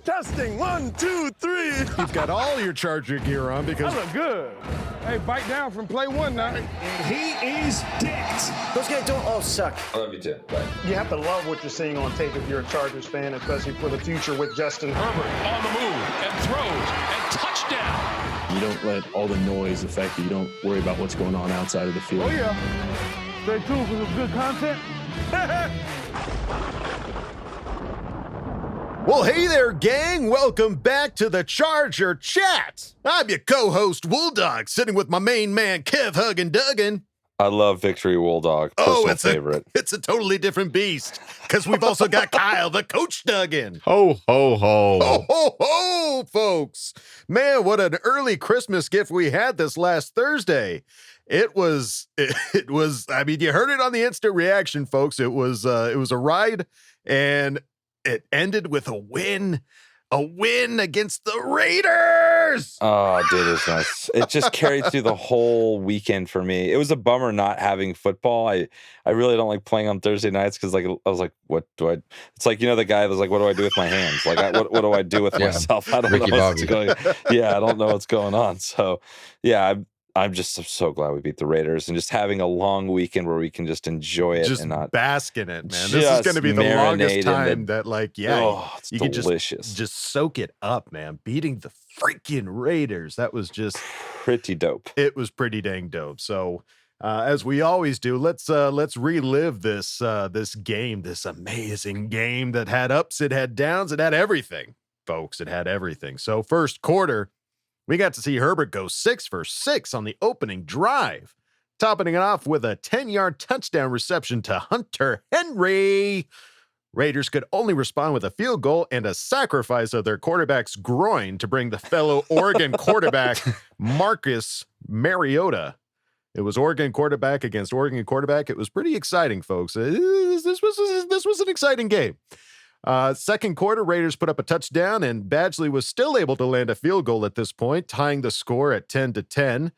Testing, 1, 2, 3. You've got all your Charger gear on because... I look good. Hey, bite down from play one now. And he is dicked. Those guys don't all suck. I love you too. Bye. You have to love what you're seeing on tape if you're a Chargers fan, especially for the future with Justin Herbert on the move and throws and touchdown. You don't let all the noise affect you. You don't worry about what's going on outside of the field. Oh, yeah. Stay tuned for some good content. Well, hey there, gang. Welcome back to the Charger Chat. I'm your co-host, Wolldog, sitting with my main man, Kev Huggin Duggan. I love Victory Wolldog. Personal favorite. It's a totally different beast, because we've also got Kyle, the Coach Duggan. Ho, ho, ho. Ho, ho, ho, folks. Man, what an early Christmas gift we had this last Thursday. It was, I mean, you heard it on the instant reaction, folks. It was a ride, and it ended with a win against the Raiders. Oh, dude, it was nice. It just carried through the whole weekend for me. It was a bummer not having football. I really don't like playing on Thursday nights because I was like, what do I? It's like, what do I do with my hands? Like, what do I do with myself? I don't know what's going. Yeah, I don't know what's going on. So, yeah, I'm just so glad we beat the Raiders and just having a long weekend where we can just enjoy it and not bask in it, man. This is going to be the longest time that, it's you delicious. Could just soak it up, man. Beating the freaking Raiders. That was just pretty dope. It was pretty dang dope. So, as we always do, let's relive this game, this amazing game that had ups, it had downs, it had everything, folks. It had everything. So, first quarter, we got to see Herbert go 6 for 6 on the opening drive, topping it off with a 10-yard touchdown reception to Hunter Henry. Raiders could only respond with a field goal and a sacrifice of their quarterback's groin to bring the fellow Oregon quarterback, Marcus Mariota. It was Oregon quarterback against Oregon quarterback. It was pretty exciting, folks. This was an exciting game. Second quarter, Raiders put up a touchdown, and Badgley was still able to land a field goal at this point, tying the score at 10-10.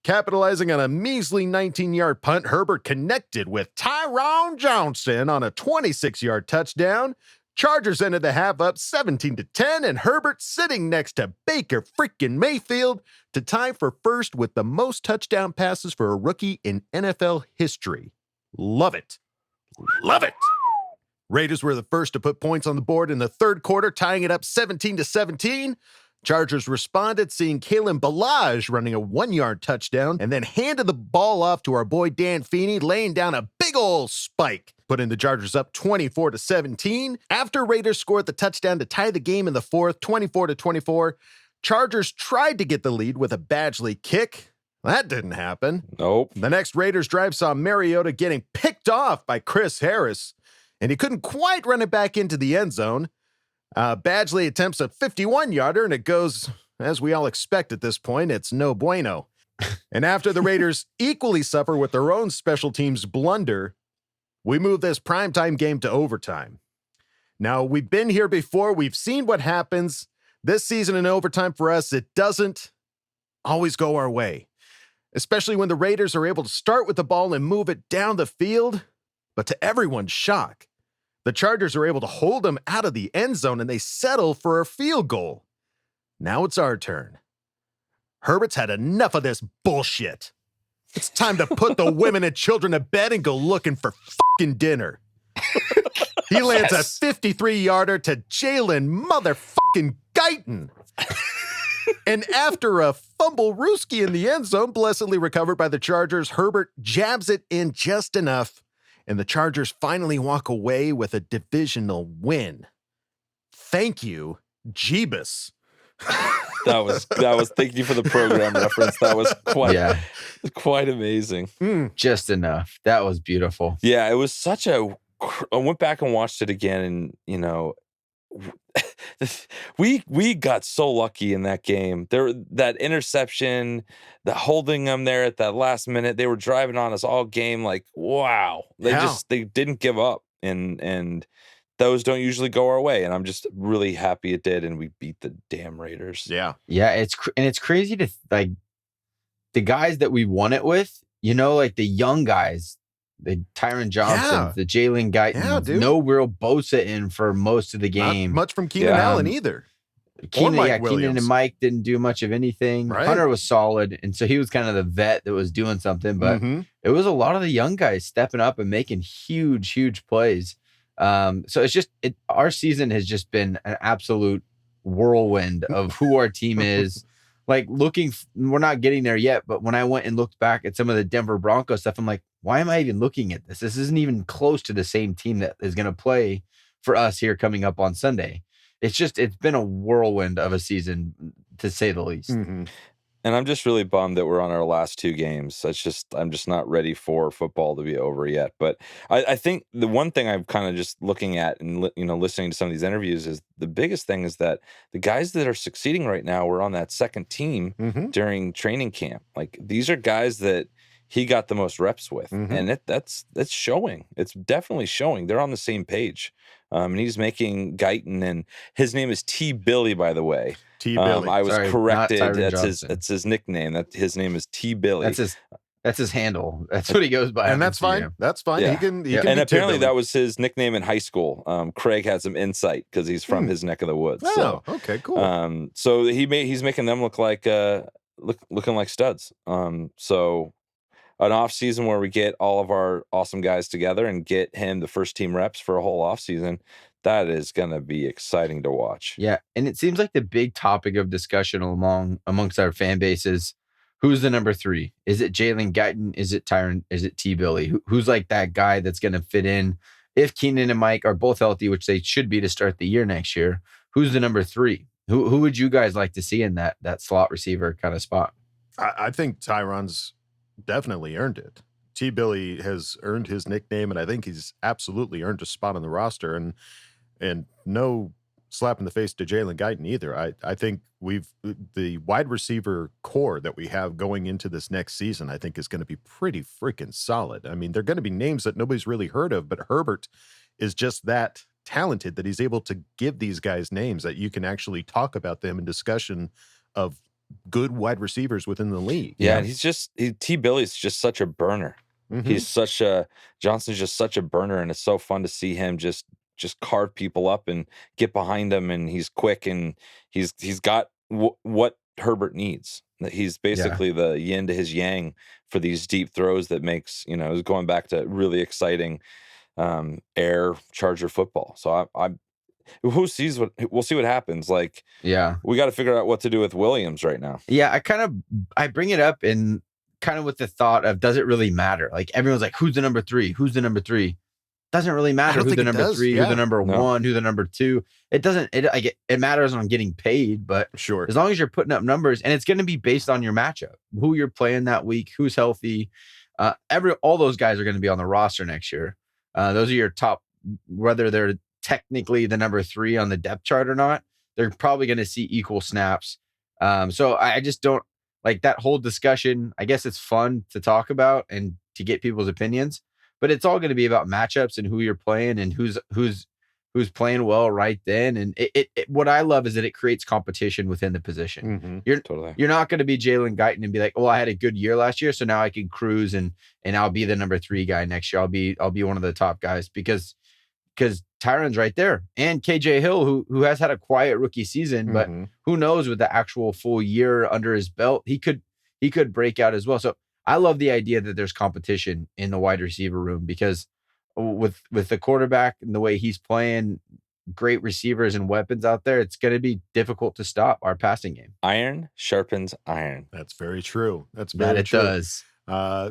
Capitalizing on a measly 19-yard punt, Herbert connected with Tyrone Johnson on a 26-yard touchdown. Chargers ended the half up 17-10, and Herbert sitting next to Baker freaking Mayfield to tie for first with the most touchdown passes for a rookie in NFL history. Love it. Love it. Raiders were the first to put points on the board in the third quarter, tying it up 17-17. Chargers responded, seeing Kalen Ballage running a 1-yard touchdown, and then handed the ball off to our boy Dan Feeney, laying down a big ol' spike, putting the Chargers up 24-17. After Raiders scored the touchdown to tie the game in the fourth, 24-24, Chargers tried to get the lead with a Badgley kick. That didn't happen. Nope. The next Raiders drive saw Mariota getting picked off by Chris Harris, and he couldn't quite run it back into the end zone. Badgley attempts a 51-yarder, and it goes, as we all expect at this point, it's no bueno. And after the Raiders equally suffer with their own special teams blunder, we move this primetime game to overtime. Now, we've been here before. We've seen what happens. This season in overtime for us, it doesn't always go our way, especially when the Raiders are able to start with the ball and move it down the field. But to everyone's shock, the Chargers are able to hold them out of the end zone, and they settle for a field goal. Now it's our turn. Herbert's had enough of this bullshit. It's time to put the women and children to bed and go looking for fucking dinner. He lands a 53-yarder to Jalen motherfucking Guyton. And after a fumble Rooski in the end zone, blessedly recovered by the Chargers, Herbert jabs it in just enough, and the Chargers finally walk away with a divisional win. Thank you, Jeebus. That was thank you for the program reference. That was quite amazing. Just enough. That was beautiful. Yeah, it was I went back and watched it again, and we got so lucky in that game. That interception, the holding them there at that last minute, they were driving on us all game. Like, wow, they didn't give up, and those don't usually go our way. And I'm just really happy it did, and we beat the damn Raiders. Yeah. It's crazy to like the guys that we won it with. Like the young guys, the Tyron Johnson, Yeah. the Jalen Guyton, Yeah, dude. no real Bosa in for most of the Not game. much from Keenan Yeah. Allen either. Keenan, Mike Keenan Williams. and Mike didn't do much of anything. Right. Hunter was solid, and so he was kind of the vet that was doing something. But Mhm. it was a lot of the young guys stepping up and making huge plays. So it's just our season has just been an absolute whirlwind of who our team is. Like we're not getting there yet, but when I went and looked back at some of the Denver Broncos stuff, I'm like, why am I even looking at this? This isn't even close to the same team that is going to play for us here coming up on Sunday. It's been a whirlwind of a season, to say the least. Mhm. And I'm just really bummed that we're on our last 2 games. I'm just not ready for football to be over yet. But I think the one thing I'm kind of just looking at and listening to some of these interviews is the biggest thing is that the guys that are succeeding right now were on that second team Mhm. during training camp. Like these are guys that he got the most reps with, and that's showing. It's definitely showing. They're on the same page, and he's making Guyton, and his name is T. Billy, by the way. T. Billy. I was Sorry, not corrected. Tyron That's Johnson. his nickname. That his name is T. Billy. That's his handle. That's what he goes by. And on that's Instagram. fine. That's fine. Yeah. He can Yeah. be And T. apparently Billy. that was his nickname in high school. Craig had some insight because he's from his neck of the woods. Oh, okay, cool. So he's making them look like looking like studs. So an off season where we get all of our awesome guys together and get him the first team reps for a whole off season, that is going to be exciting to watch. Yeah, and it seems like the big topic of discussion amongst our fan base is who's the number 3? Is it Jalen Guyton? Is it Tyron? Is it T. Billy? Who's like that guy that's going to fit in? If Keenan and Mike are both healthy, which they should be to start the year next year, who's the number 3? Who would you guys like to see in that slot receiver kind of spot? I think Tyron's definitely earned it. T. Billy has earned his nickname, and I think he's absolutely earned a spot on the roster. And no slap in the face to Jalen Guyton either. I think the wide receiver core that we have going into this next season, I think is going to be pretty freaking solid. I mean, they're going to be names that nobody's really heard of, but Herbert is just that talented that he's able to give these guys names that you can actually talk about them in discussion of good wide receivers within the league. Yeah, and T. Billy's just such a burner. Mhm. Johnson's just such a burner, and it's so fun to see him just carve people up and get behind him, and he's quick, and he's got what Herbert needs. He's basically the yin to his yang for these deep throws that makes, going back to really exciting air Charger football. So we'll see what happens. Like, Yeah. we got to figure out what to do with Williams right now. Yeah, I bring it up in kind of with the thought of, does it really matter? Like everyone's like, who's the number 3? Who's the number 3? Doesn't really matter who the number 3, who the number 1, who the number 2. It doesn't. It matters on getting paid, but Sure. as long as you're putting up numbers, and it's going to be based on your matchup, who you're playing that week, who's healthy. All those guys are going to be on the roster next year. Those are your top, whether they're technically the number 3 on the depth chart or not. They're probably going to see equal snaps. So I just don't like that whole discussion. I guess it's fun to talk about and to get people's opinions, but it's all going to be about matchups and who you're playing and who's playing well right then. And what I love is that it creates competition within the position. Mhm. You're not going to be Jalen Guyton and be like, oh, I had a good year last year, so now I can cruise and I'll be the number 3 guy next year. I'll be one of the top guys because Tyron's right there, and KJ Hill, who has had a quiet rookie season, but who knows, with the actual full year under his belt, he could break out as well. So I love the idea that there's competition in the wide receiver room, because with the quarterback and the way he's playing, great receivers and weapons out there, it's going to be difficult to stop our passing game. Iron sharpens iron. That's very true. That's very That it true. does.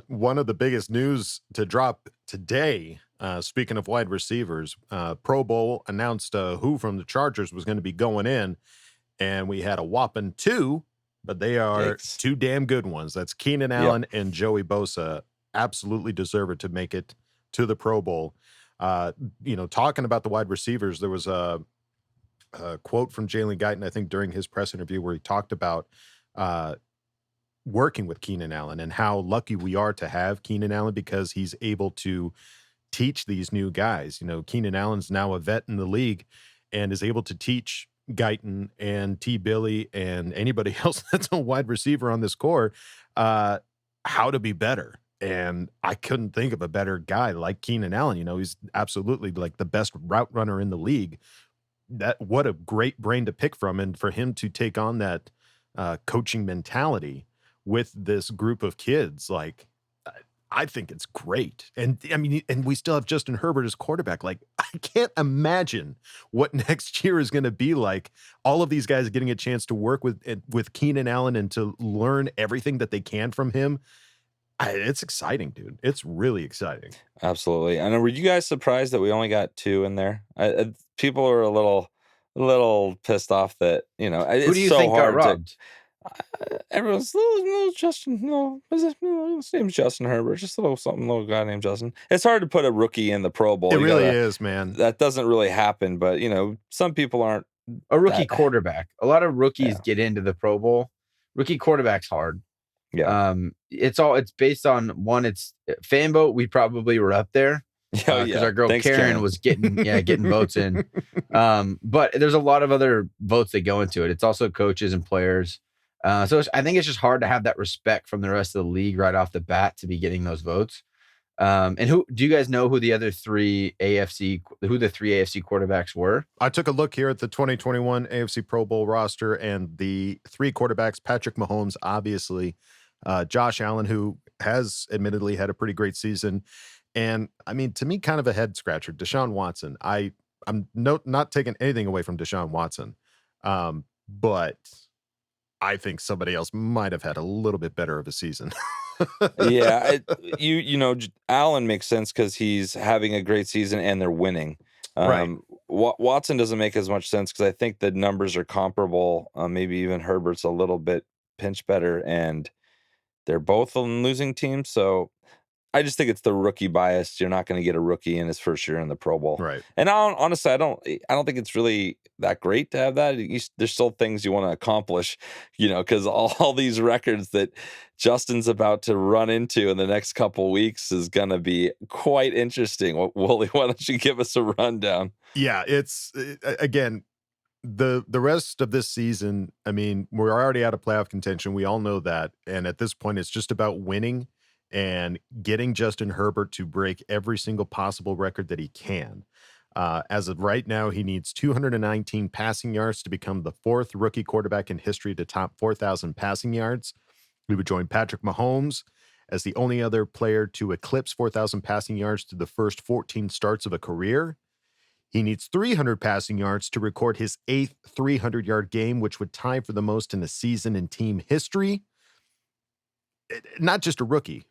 One of the biggest news to drop today, speaking of wide receivers, Pro Bowl announced who from the Chargers was going to be going in, and we had a whopping 2, but they are Yikes. 2 damn good ones. That's Keenan Allen and Joey Bosa. Absolutely deserve it to make it to the Pro Bowl. Talking about the wide receivers, there was a quote from Jalen Guyton, I think, during his press interview, where he talked about working with Keenan Allen and how lucky we are to have Keenan Allen, because he's able to teach these new guys. Keenan Allen's now a vet in the league and is able to teach Guyton and T. Billy and anybody else that's a wide receiver on this core how to be better. And I couldn't think of a better guy like Keenan Allen. You know, he's absolutely like the best route runner in the league. What a great brain to pick from. And for him to take on that coaching mentality with this group of kids, like, I think it's great. And I mean, and we still have Justin Herbert as quarterback. Like, I can't imagine what next year is going to be like. All of these guys getting a chance to work with Keenan Allen and to learn everything that they can from him. It's exciting, dude. It's really exciting. Absolutely. And were you guys surprised that we only got 2 in there? People are a little pissed off that, you know, it's Who do you so think got hard robbed? everyone's little Justin. No, his name's Justin Herbert. Just a little guy named Justin. It's hard to put a rookie in the Pro Bowl. It really is, man. That doesn't really happen. But you know, some people aren't a rookie quarterback. A lot of rookies get into the Pro Bowl. Rookie quarterback's hard. Yeah. It's based on one. It's Fanboat. We probably were up there. Because our girl Karen was getting votes in. But there's a lot of other votes that go into it. It's also coaches and players. So I think it's just hard to have that respect from the rest of the league right off the bat to be getting those votes. And who do you guys know who the three AFC quarterbacks were? I took a look here at the 2021 AFC Pro Bowl roster, and the 3 quarterbacks: Patrick Mahomes, obviously, Josh Allen, who has admittedly had a pretty great season. And I mean, to me, kind of a head scratcher, Deshaun Watson. I'm not taking anything away from Deshaun Watson, but I think somebody else might have had a little bit better of a season. You know, Allen makes sense because he's having a great season and they're winning. Right. Watson doesn't make as much sense because I think the numbers are comparable. Maybe even Herbert's a little bit pinch better, and they're both on losing teams. So I just think it's the rookie bias. You're not going to get a rookie in his first year in the Pro Bowl, right? And honestly, I don't think it's really that great to have that. There's still things you want to accomplish, you know, because all these records that Justin's about to run into in the next couple weeks is going to be quite interesting. Wooly, why don't you give us a rundown? Yeah, again, the rest of this season. I mean, we're already out of playoff contention. We all know that, and at this point, it's just about winning and getting Justin Herbert to break every single possible record that he can. As of right now, he needs 219 passing yards to become the 4th rookie quarterback in history to top 4,000 passing yards. We would join Patrick Mahomes as the only other player to eclipse 4,000 passing yards through the first 14 starts of a career. He needs 300 passing yards to record his 8th 300-yard game, which would tie for the most in a season in team history. Not just a rookie.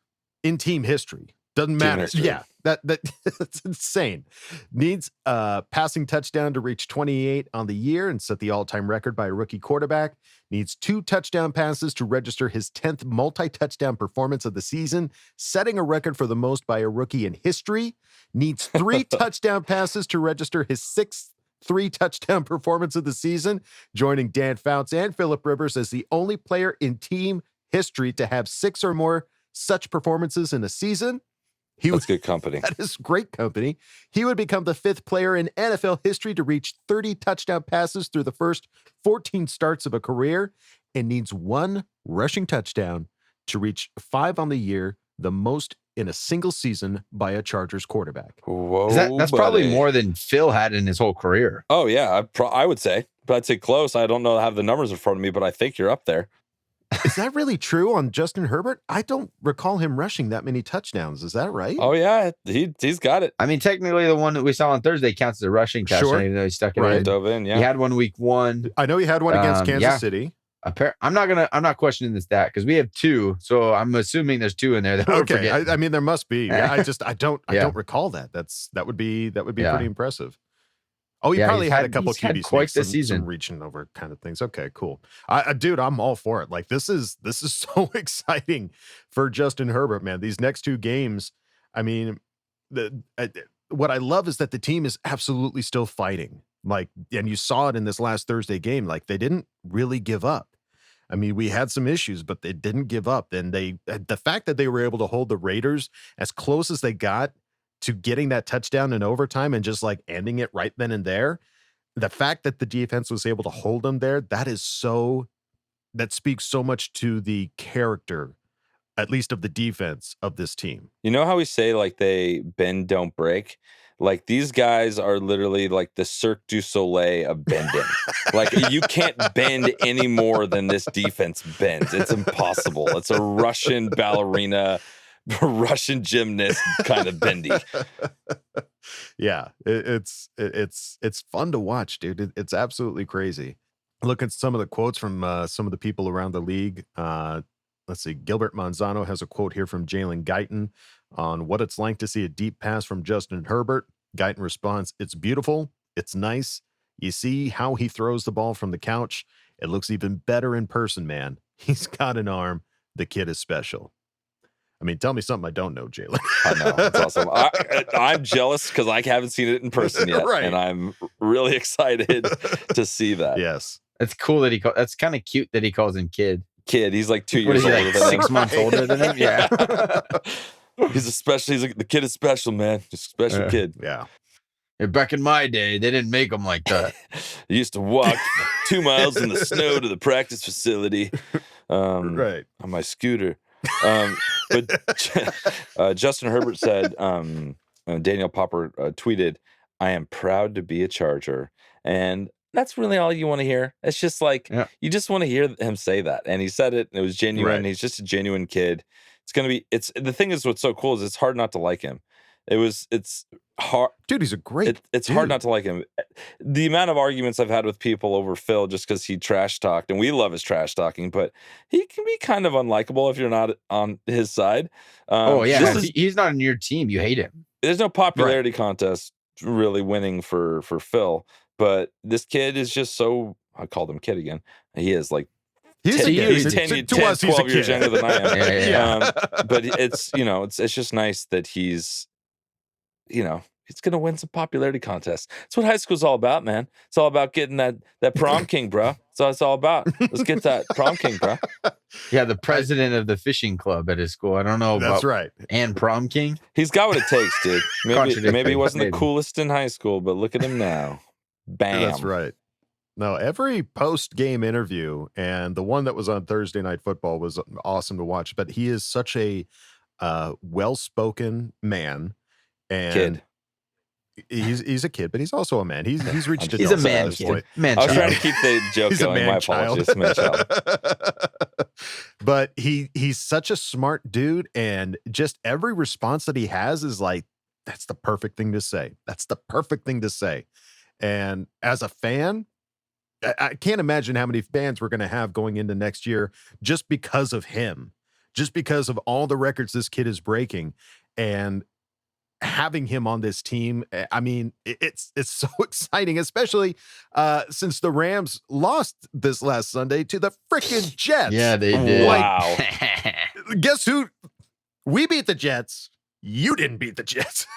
In team history. Doesn't matter. Yeah, that's insane. Needs a passing touchdown to reach 28 on the year and set the all-time record by a rookie quarterback. Needs 2 touchdown passes to register his 10th multi-touchdown performance of the season, setting a record for the most by a rookie in history. Needs 3 touchdown passes to register his 6th 3-touchdown performance of the season, joining Dan Fouts and Phillip Rivers as the only player in team history to have 6 or more such performances in a season. That's good company. That is great company. He would become the 5th player in NFL history to reach 30 touchdown passes through the first 14 starts of a career, and needs 1 rushing touchdown to reach 5 on the year, the most in a single season by a Chargers quarterback. Whoa, that's probably more than Phil had in his whole career. Oh yeah, I would say, but I'd say close. I don't know have the numbers in front of me, but I think you're up there. Is that really true on Justin Herbert? I don't recall him rushing that many touchdowns. Is that right? Oh yeah, he's got it. I mean, technically, the one that we saw on Thursday counts as a rushing touchdown, even though he stuck it in. Dove in, yeah. He had one week 1. I know he had one against Kansas City. I'm not questioning the stat because we have 2, so I'm assuming there's 2 in there that we're forgetting. I mean, there must be. I don't recall that. That would be pretty impressive. Oh, he probably had a couple QB quite this season, some reaching over kind of things. Okay, cool. Dude, I'm all for it. Like this is so exciting for Justin Herbert, man. These next 2 games. I mean, what I love is that the team is absolutely still fighting. Like, and you saw it in this last Thursday game. Like they didn't really give up. I mean, we had some issues, but they didn't give up. And the fact that they were able to hold the Raiders as close as they got to getting that touchdown in overtime and just like ending it right then and there. The fact that the defense was able to hold them there, that speaks so much to the character at least of the defense of this team. You know how we say like they bend, don't break? Like these guys are literally like the Cirque du Soleil of bending. Like you can't bend any more than this defense bends. It's impossible. It's a Russian ballerina, Russian gymnast kind of bendy. Yeah, it's fun to watch, dude. It's absolutely crazy. Look at some of the quotes from some of the people around the league. Let's see. Gilbert Manzano has a quote here from Jalen Guyton on what it's like to see a deep pass from Justin Herbert. Guyton responds, "It's beautiful. It's nice. You see how he throws the ball from the couch? It looks even better in person, man. He's got an arm. The kid is special." I mean, tell me something I don't know, Jalen. I know. It's awesome. I'm jealous because I haven't seen it in person yet. Right. And I'm really excited to see that. Yes. It's cool that that's kind of cute that he calls him kid. Kid, he's like 2 What years is he, older like than him. 6 months older than him? Yeah. He's like, the kid is special, man. Just a special kid. Yeah. Back in my day, they didn't make them like that. He used to walk 2 miles in the snow to the practice facility Right. on my scooter. But Justin Herbert said, Daniel Popper tweeted, "I am proud to be a Charger." And that's really all you want to hear. It's just like, you just want to hear him say that. And he said it, and it was genuine. Right. He's just a genuine kid. The thing is, what's so cool is it's hard not to like him. It's hard. Dude, he's a great It's dude. hard not to like him. The amount of arguments I've had with people over Phil just because he trash talked, and we love his trash talking, but he can be kind of unlikable if you're not on his side. He's not on your team. You hate him. There's no popularity contest really winning for Phil, but this kid is just so. I called him kid again. He is like. He's 10, 12 years younger than I am. Yeah. But it's just nice that he's going to win some popularity contests. That's what high school's all about, man. It's all about getting that prom king, bro. That's all it's all about. Let's get that prom king, bro. Yeah, the president of the fishing club at his school. I don't know about. That's right. And prom king. He's got what it takes, dude. Maybe he wasn't Maybe. the coolest in high school, but look at him now. Bam. That's right. No, every post-game interview, and the one that was on Thursday Night Football was awesome to watch, but he is such a well-spoken man. And Kid. He's a kid, but he's also a man. He's reached He's a adulthood at man this kid. point. Man I was child. trying to keep the joke He's a going. man My child. apologies, man child. But he's such a smart dude, and just every response that he has is like, that's the perfect thing to say. That's the perfect thing to say. And as a fan, I can't imagine how many fans we're going to have going into next year just because of him, just because of all the records this kid is breaking. And having him on this team, I mean, it's so exciting, especially since the Rams lost this last Sunday to the freaking Jets. Yeah, they did. Wow. Guess who? We beat the Jets. You didn't beat the Jets.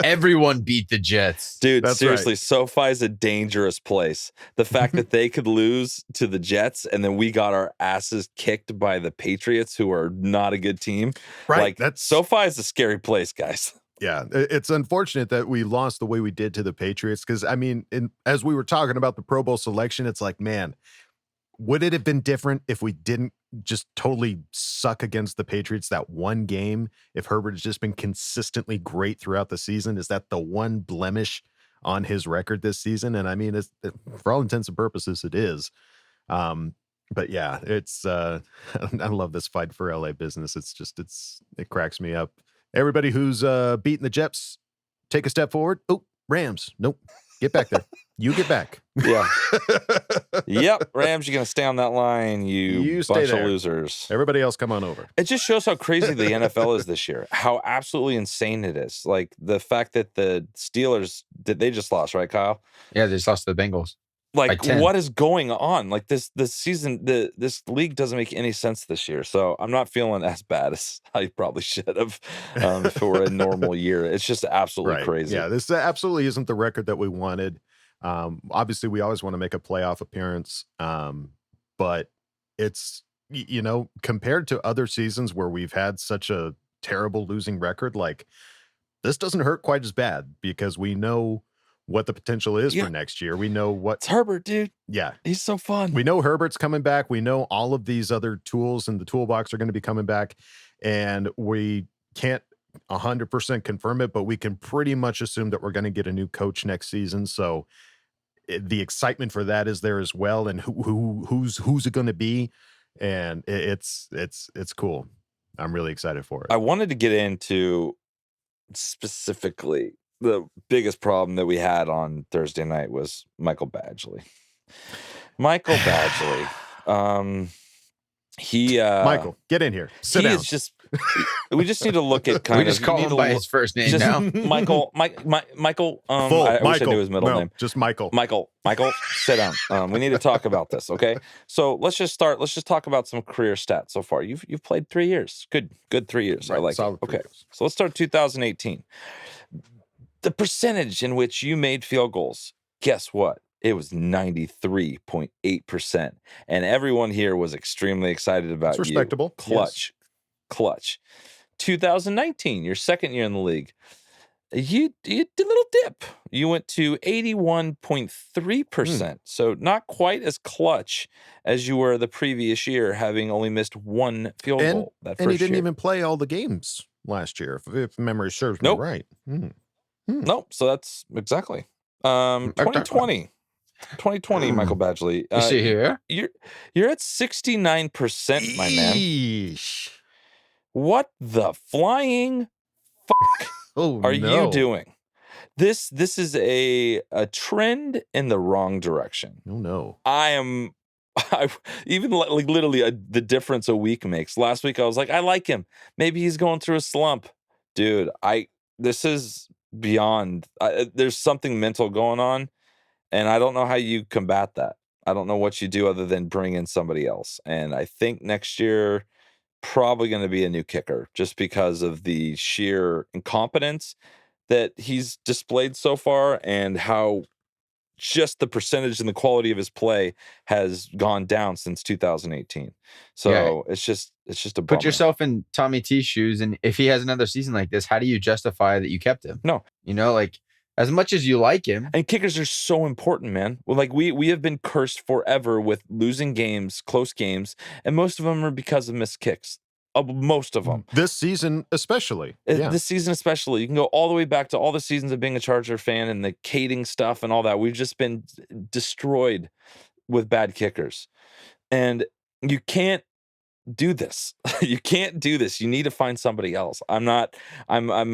Everyone beat the Jets. Dude, That's seriously, SoFi is a dangerous place. The fact that they could lose to the Jets and then we got our asses kicked by the Patriots, who are not a good team. Right. Like, SoFi is a scary place, guys. Yeah, it's unfortunate that we lost the way we did to the Patriots because, I mean, as we were talking about the Pro Bowl selection, it's like, man, would it have been different if we didn't just totally suck against the Patriots that one game? If Herbert has just been consistently great throughout the season, is that the one blemish on his record this season? And I mean, for all intents and purposes, it is. But yeah, it's I love this fight for LA business. It cracks me up. Everybody who's beating the Jets, take a step forward. Oh, Rams. Nope. Get back there. You get back. Yeah. Yep. Rams, you're going to stay on that line, you stay bunch there. of losers. Everybody else come on over. It just shows how crazy the NFL is this year, how absolutely insane it is. Like the fact that the Steelers, they just lost, right, Kyle? Yeah, they just lost to the Bengals. Like, 10. what is going on? Like this season, this league doesn't make any sense this year. So I'm not feeling as bad as I probably should have if it were a normal year. It's just absolutely crazy. Yeah, this absolutely isn't the record that we wanted. Obviously, we always want to make a playoff appearance, but it's, compared to other seasons where we've had such a terrible losing record, like this doesn't hurt quite as bad because we know what the potential is Yeah. for next year. We know what. It's Herbert, dude. Yeah. He's so fun. We know Herbert's coming back. We know all of these other tools in the toolbox are going to be coming back, and we can't 100% confirm it, but we can pretty much assume that we're going to get a new coach next season. So the excitement for that is there as well. And who's it going to be? And it's cool. I'm really excited for it. I wanted to get into specifically the biggest problem that we had on Thursday night was Michael Badgley. Michael Badgley. Michael, get in here. Sit he down. is just. We just need to look at kind We of. just call you need him to by look- his first name just now. Michael. Michael. Full. I wish I Michael. knew his middle No, name. just Michael. Michael, sit down. We need to talk about this, okay? So let's just start. Let's just talk about some career stats so far. You've played 3 years. Good 3 years. I Right, like it. solid 3 Okay, years. so let's start 2018. The percentage in which you made field goals. Guess what? It was 93.8%, and everyone here was extremely excited about It's respectable. you. Yes. Clutch. 2019, your second year in the league. You did a little dip. You went to 81.3%. So not quite as clutch as you were the previous year, having only missed one field And- goal that And he first didn't year. even play all the games last year, if memory serves Nope. me right. Nope. So that's exactly. 2020. 2020, Michael Badgley. You see here? You're at 69%, my man. Eesh. What the flying Oh, are no. you doing? This is a trend in the wrong direction. Oh, no. I even like literally the difference a week makes. Last week I was like, I like him. Maybe he's going through a slump, dude. This is beyond. There's something mental going on, and I don't know how you combat that. I don't know what you do other than bring in somebody else. And I think next year probably going to be a new kicker, just because of the sheer incompetence that he's displayed so far, and how just the percentage and the quality of his play has gone down since 2018. So it's just a bummer. Put yourself in Tommy T's shoes, and if he has another season like this, how do you justify that you kept him? No. Like as much as you like him. And kickers are so important, man. Well, like we have been cursed forever with losing games, close games, and most of them are because of missed kicks. Most of them. This season, especially. Yeah. This season, especially. You can go all the way back to all the seasons of being a Charger fan and the Kading stuff and all that. We've just been destroyed with bad kickers. And you can't do this. You can't do this. You need to find somebody else. I'm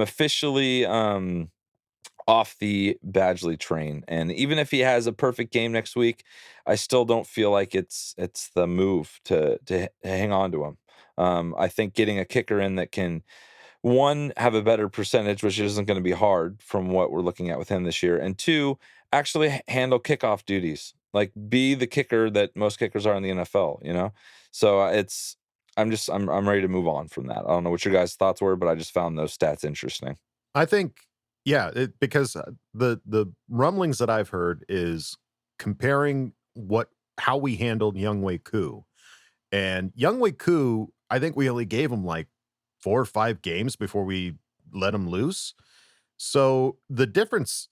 officially off the Badgley train. And even if he has a perfect game next week, I still don't feel like it's the move to hang on to him. I think getting a kicker in that can, one, have a better percentage, which isn't going to be hard from what we're looking at with him this year, and two, actually handle kickoff duties, like be the kicker that most kickers are in the NFL, you know? So I'm ready to move on from that. I don't know what your guys' thoughts were, but I just found those stats interesting. I think, yeah, because the rumblings that I've heard is comparing how we handled Younghoe Koo. And Younghoe Koo, I think we only gave him like 4 or 5 games before we let him loose. So the difference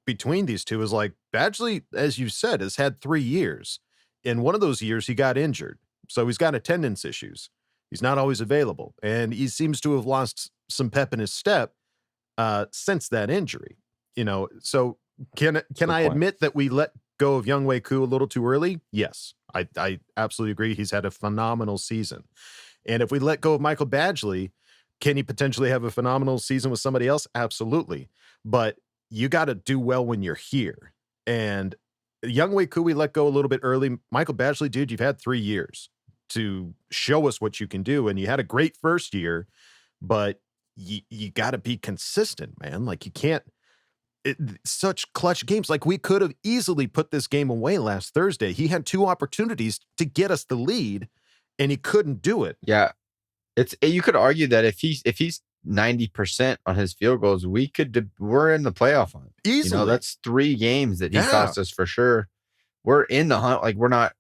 between these two is like Badgley, as you said, has had 3 years. In one of those years, he got injured. So he's got attendance issues. He's not always available. And he seems to have lost some pep in his step since that injury. So can I admit that we let go of Younghoe Koo a little too early? Yes, I absolutely agree. He's had a phenomenal season. And if we let go of Michael Badgley, can he potentially have a phenomenal season with somebody else? Absolutely. But you got to do well when you're here. And Younghoe Koo, we let go a little bit early. Michael Badgley, dude, you've had 3 years to show us what you can do. And you had a great first year, but you got to be consistent, man. Like you can't. Such clutch games. Like we could have easily put this game away last Thursday. He had 2 opportunities to get us the lead, and he couldn't do it. Yeah, you could argue that if he's 90% on his field goals, we're in the playoff hunt Easily. That's 3 games that he cost us for sure. We're in the hunt. Like we're not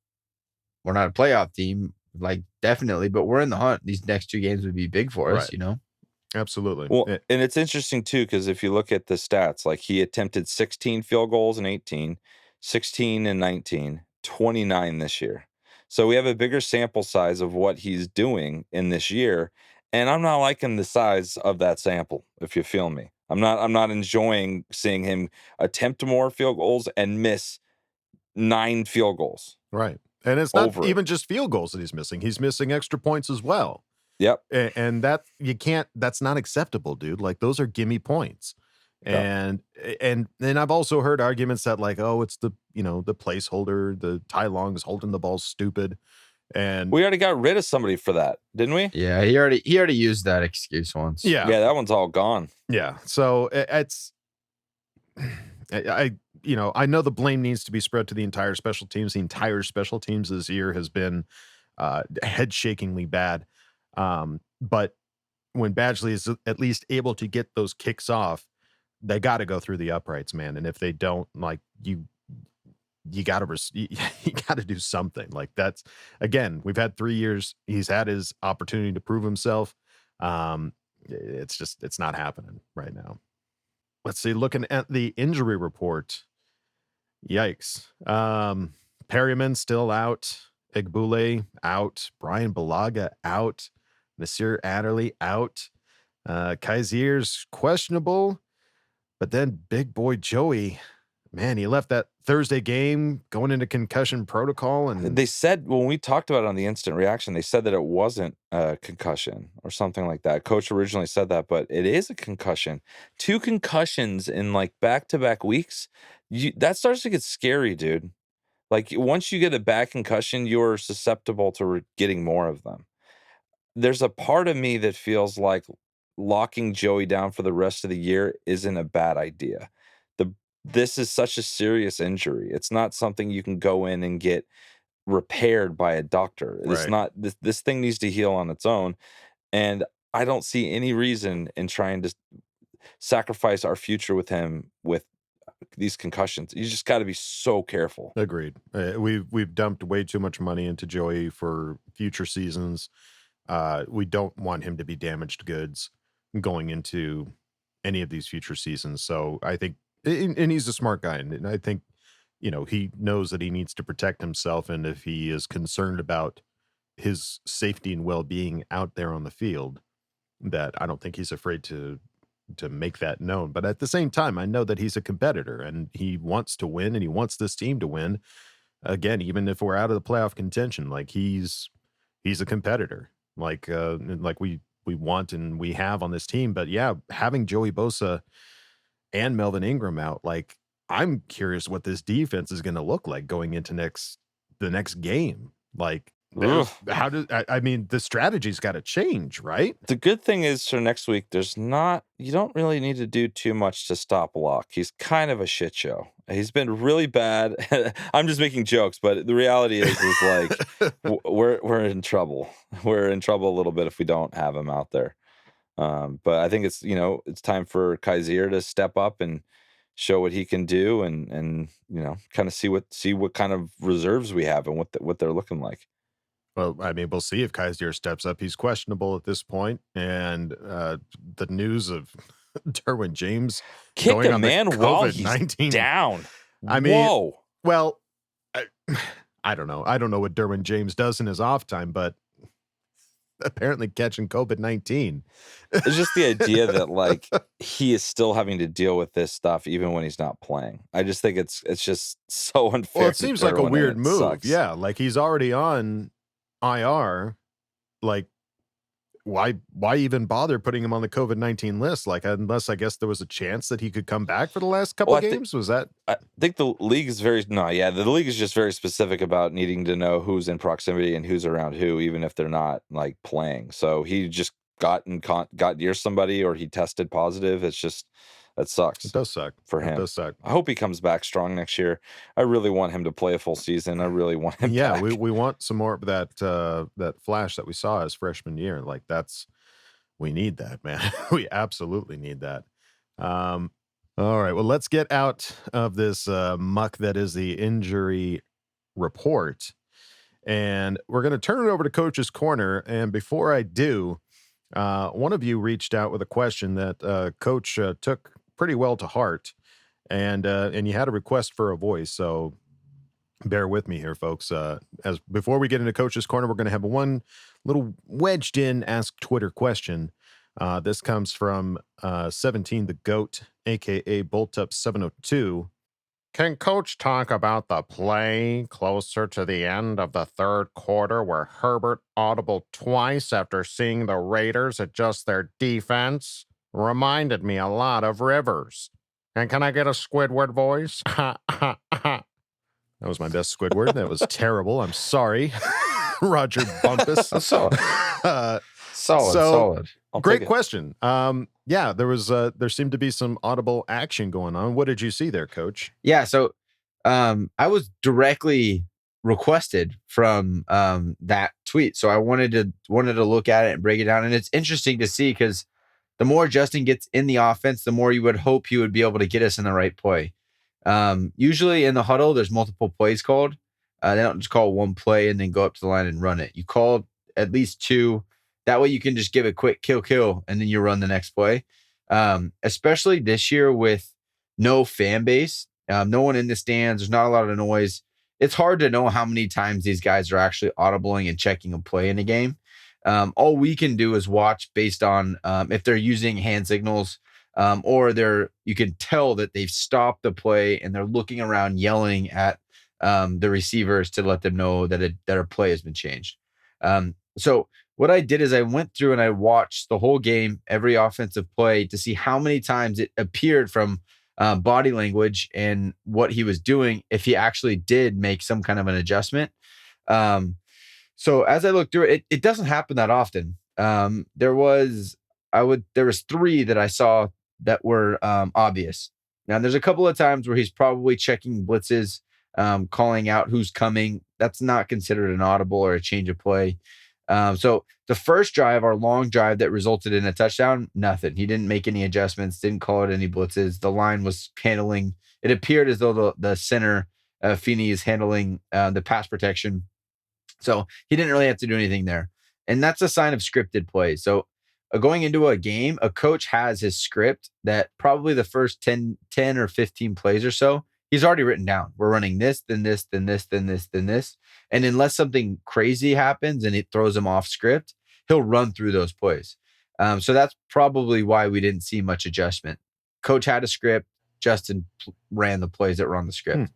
a playoff team, like definitely, but we're in the hunt. These next 2 games would be big for us, Right. Absolutely. Well, and it's interesting too, because if you look at the stats, like he attempted 16 field goals in 18, 16 and 19, 29 this year. So we have a bigger sample size of what he's doing in this year. And I'm not liking the size of that sample, if you feel me. I'm not enjoying seeing him attempt more field goals and miss 9 field goals. Right. And it's not Over it. even just field goals that he's missing. He's missing extra points as well. Yep. And that you can't, that's not acceptable, dude. Like those are gimme points. Yeah. And then I've also heard arguments that like, oh, it's the placeholder, the Tai Long's holding the ball stupid. And We already got rid of somebody for that, didn't we? Yeah, he already used that excuse once. yeah. Yeah, that one's all gone. Yeah. So it's I know the blame needs to be spread to the entire special teams. The entire special teams this year has been head-shakingly bad. But when Badgley is at least able to get those kicks off, they got to go through the uprights, man. And if they don't, like you got to do something. Like that's, again, we've had 3 years. He's had his opportunity to prove himself. It's not happening right now. Let's see, looking at the injury report. Yikes. Perryman still out. Igbule out. Brian Balaga out. Nasir Adderley out. Kazier's questionable. But then big boy Joey, man, he left that Thursday game going into concussion protocol. And They said when we talked about it on the instant reaction, they said that it wasn't a concussion or something like that. Coach originally said that, but it is a concussion. 2 concussions in like back-to-back weeks. That starts to get scary, dude. Like once you get a bad concussion, you're susceptible to getting more of them. There's a part of me that feels like locking Joey down for the rest of the year isn't a bad idea. This is such a serious injury. It's not something you can go in and get repaired by a doctor. It's Right. not this thing needs to heal on its own. And I don't see any reason in trying to sacrifice our future with him with these concussions. You just got to be so careful. agreed. We've dumped way too much money into Joey for future seasons. We don't want him to be damaged goods going into any of these future seasons. So I think, and he's a smart guy, and I think, he knows that he needs to protect himself. And if he is concerned about his safety and well-being out there on the field, that I don't think he's afraid to make that known. But at the same time, I know that he's a competitor and he wants to win and he wants this team to win. Again, even if we're out of the playoff contention, like he's a competitor, like we want and we have on this team. But yeah, having Joey Bosa and Melvin Ingram out, like I'm curious what this defense is going to look like going into the next game. Like, the strategy's got to change, right? The good thing is for next week, you don't really need to do too much to stop Locke. He's kind of a shit show. He's been really bad. I'm just making jokes, but the reality is like we're in trouble. We're in trouble a little bit if we don't have him out there. But I think it's time for Kazier to step up and show what he can do, and kind of see what kind of reserves we have and what they're looking like. Well, I mean, we'll see if Kaiser steps up. He's questionable at this point, and the news of Derwin James Kick going a on man the while COVID-19 he's down. I mean, whoa. Well, I don't know. I don't know what Derwin James does in his off time, but apparently catching COVID-19. It's just the idea that like he is still having to deal with this stuff even when he's not playing. I just think it's just so unfair. Well, it seems like a everyone, weird and it move. sucks. Yeah, like he's already on IR. Like, why even bother putting him on the COVID-19 list? Like, unless I guess there was a chance that he could come back for the last couple games. Was that? I think the league is the league is just very specific about needing to know who's in proximity and who's around who, even if they're not like playing. So he just got near somebody or he tested positive. It's just, that sucks. It does suck for him. It does suck. I hope he comes back strong next year. I really want him to play a full season. I really want him. Yeah, back. we want some more of that flash that we saw his freshman year. Like we need that, man. We absolutely need that. All right, well, let's get out of this muck that is the injury report, and we're going to turn it over to Coach's Corner. And before I do, One of you reached out with a question that Coach took pretty well to heart, and you had a request for a voice. So bear with me here, folks. As before we get into Coach's Corner, we're going to have one little wedged in Ask Twitter question. This comes from 17 the Goat, aka Bolt Up 702. Can Coach talk about the play closer to the end of the third quarter where Herbert audibled twice after seeing the Raiders adjust their defense? Reminded me a lot of Rivers. And can I get a Squidward voice? That was my best Squidward. That was terrible. I'm sorry, Roger Bumpus. Solid. Solid. Great question. Yeah, there seemed to be some audible action going on. What did you see there, Coach? Yeah, so I was directly requested from that tweet, so I wanted to look at it and break it down. And it's interesting to see because the more Justin gets in the offense, the more you would hope he would be able to get us in the right play. Usually in the huddle, there's multiple plays called. They don't just call one play and then go up to the line and run it. You call at least two. That way you can just give a quick kill, and then you run the next play. Especially this year with no fan base, no one in the stands, there's not a lot of noise. It's hard to know how many times these guys are actually audibling and checking a play in a game. All we can do is watch based on if they're using hand signals or you can tell that they've stopped the play and they're looking around yelling at the receivers to let them know that a play has been changed. So what I did is I went through and I watched the whole game, every offensive play, to see how many times it appeared from body language and what he was doing, if he actually did make some kind of an adjustment. So as I looked through it, it doesn't happen that often. There was three that I saw that were obvious. Now there's a couple of times where he's probably checking blitzes, calling out who's coming. That's not considered an audible or a change of play. So the first drive, our long drive that resulted in a touchdown, nothing. He didn't make any adjustments, didn't call it any blitzes. The line was handling. It appeared as though the center, Feeney, is handling the pass protection. So he didn't really have to do anything there. And that's a sign of scripted play. So going into a game, a coach has his script that probably the first 10 or 15 plays or so, he's already written down. We're running this, then this, then this, then this, then this. And unless something crazy happens and it throws him off script, he'll run through those plays. So that's probably why we didn't see much adjustment. Coach had a script. Justin ran the plays that were on the script.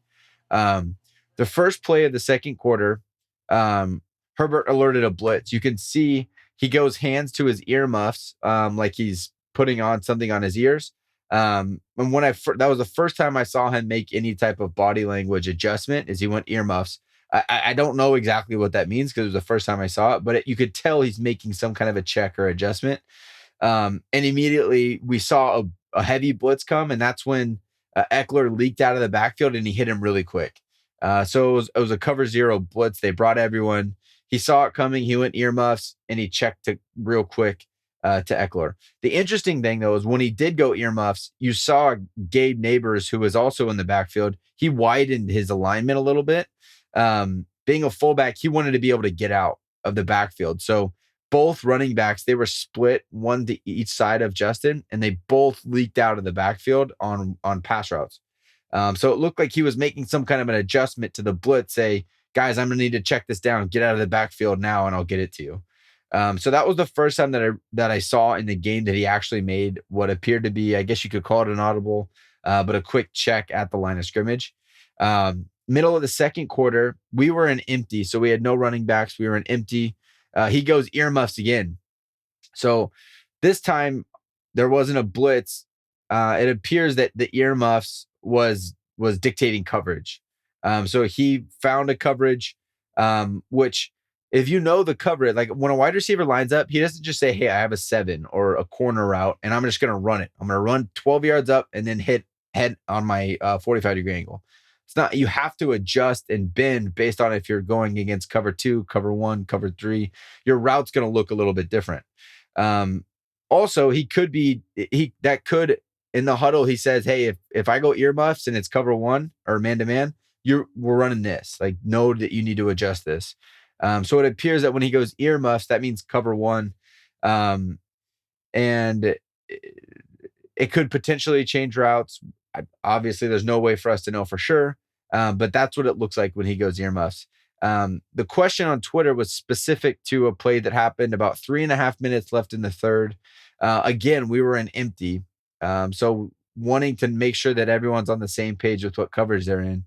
The first play of the second quarter, Herbert alerted a blitz. You can see he goes hands to his earmuffs, like he's putting on something on his ears. And when that was the first time I saw him make any type of body language adjustment, is he went earmuffs. I don't know exactly what that means because it was the first time I saw it, but you could tell he's making some kind of a check or adjustment. And immediately we saw a heavy blitz come, and that's when Eckler leaked out of the backfield and he hit him really quick. So it was a cover zero blitz. They brought everyone. He saw it coming. He went earmuffs and he checked it real quick to Eckler. The interesting thing, though, is when he did go earmuffs, you saw Gabe Neighbors, who was also in the backfield. He widened his alignment a little bit. Being a fullback, he wanted to be able to get out of the backfield. So both running backs, they were split one to each side of Justin, and they both leaked out of the backfield on pass routes. So it looked like he was making some kind of an adjustment to the blitz, say, guys, I'm going to need to check this down, get out of the backfield now, and I'll get it to you. So that was the first time that I saw in the game that he actually made what appeared to be, I guess you could call it an audible, but a quick check at the line of scrimmage. Middle of the second quarter, we were in empty. So we had no running backs. We were in empty. He goes earmuffs again. So this time there wasn't a blitz. It appears that the earmuffs was dictating coverage. So he found a coverage, which if you know the coverage, like when a wide receiver lines up, he doesn't just say, hey, I have a 7 or a corner route, and I'm just going to run it. I'm going to run 12 yards up and then hit head on my 45-degree angle. It's not, you have to adjust and bend based on if you're going against cover 2, cover 1, cover 3, your route's going to look a little bit different. Also, in the huddle, he says, hey, if I go earmuffs and it's cover 1 or man-to-man, we're running this. Like, know that you need to adjust this. So it appears that when he goes earmuffs, that means cover 1. and it could potentially change routes. Obviously, there's no way for us to know for sure, but that's what it looks like when he goes earmuffs. The question on Twitter was specific to a play that happened about 3.5 minutes left in the third. Again, we were in empty. So wanting to make sure that everyone's on the same page with what coverage they're in.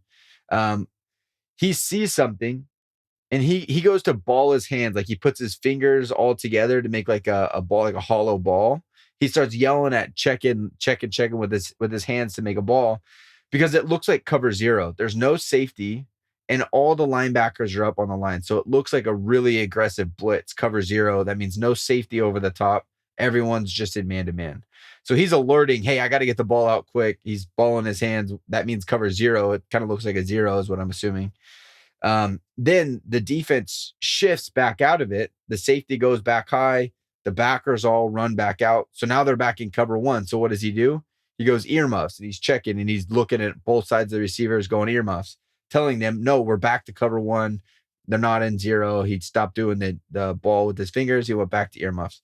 He sees something and he goes to ball his hands. Like he puts his fingers all together to make like a ball, like a hollow ball. He starts yelling at checking with his hands to make a ball because it looks like cover zero. There's no safety and all the linebackers are up on the line. So it looks like a really aggressive blitz, cover zero. That means no safety over the top. Everyone's just in man-to-man. So he's alerting, hey, I got to get the ball out quick. He's balling his hands. That means cover zero. It kind of looks like a zero is what I'm assuming. Then the defense shifts back out of it. The safety goes back high. The backers all run back out. So now they're back in cover one. So what does he do? He goes earmuffs and he's checking and he's looking at both sides of the receivers going earmuffs, telling them, no, we're back to cover one. They're not in zero. He stopped doing the ball with his fingers. He went back to earmuffs.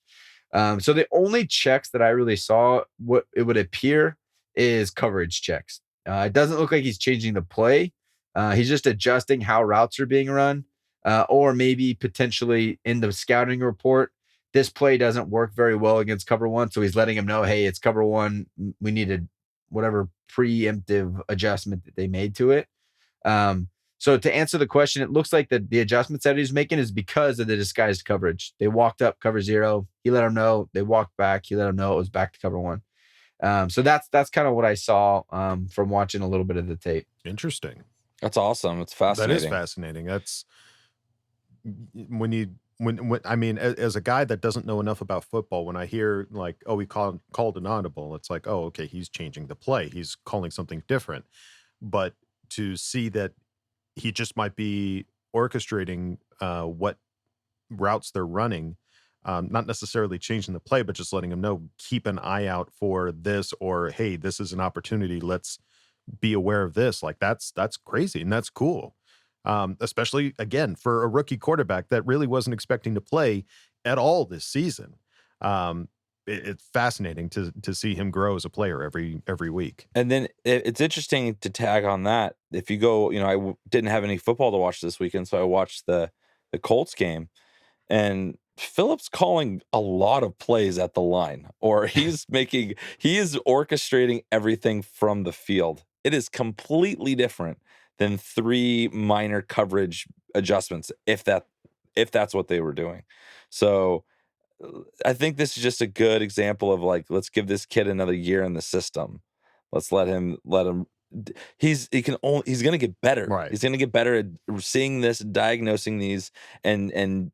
So the only checks that I really saw, what it would appear, is coverage checks. It doesn't look like he's changing the play. He's just adjusting how routes are being run, or maybe potentially in the scouting report, this play doesn't work very well against cover one. So he's letting him know, hey, it's cover one. We needed whatever preemptive adjustment that they made to it. So to answer the question, it looks like the adjustments that he's making is because of the disguised coverage. They walked up cover zero. He let them know. They walked back. He let them know it was back to cover one. So that's kind of what I saw from watching a little bit of the tape. Interesting. That's awesome. It's fascinating. That is fascinating. That's when I mean, as a guy that doesn't know enough about football, when I hear like, oh, he called an audible, it's like, oh, okay, he's changing the play. He's calling something different. But to see that he just might be orchestrating what routes they're running, not necessarily changing the play, but just letting them know, keep an eye out for this, or, hey, this is an opportunity. Let's be aware of this. Like that's crazy. And that's cool. Especially again, for a rookie quarterback that really wasn't expecting to play at all this season. It's fascinating to see him grow as a player every week. And then it's interesting to tag on that. If you go, I didn't have any football to watch this weekend, so I watched the Colts game, and Phillips calling a lot of plays at the line, or he is orchestrating everything from the field. It is completely different than 3 minor coverage adjustments, if that's what they were doing. So I think this is just a good example of like, let's give this kid another year in the system. Let's let him. He's going to get better. Right. He's going to get better at seeing this, diagnosing these, and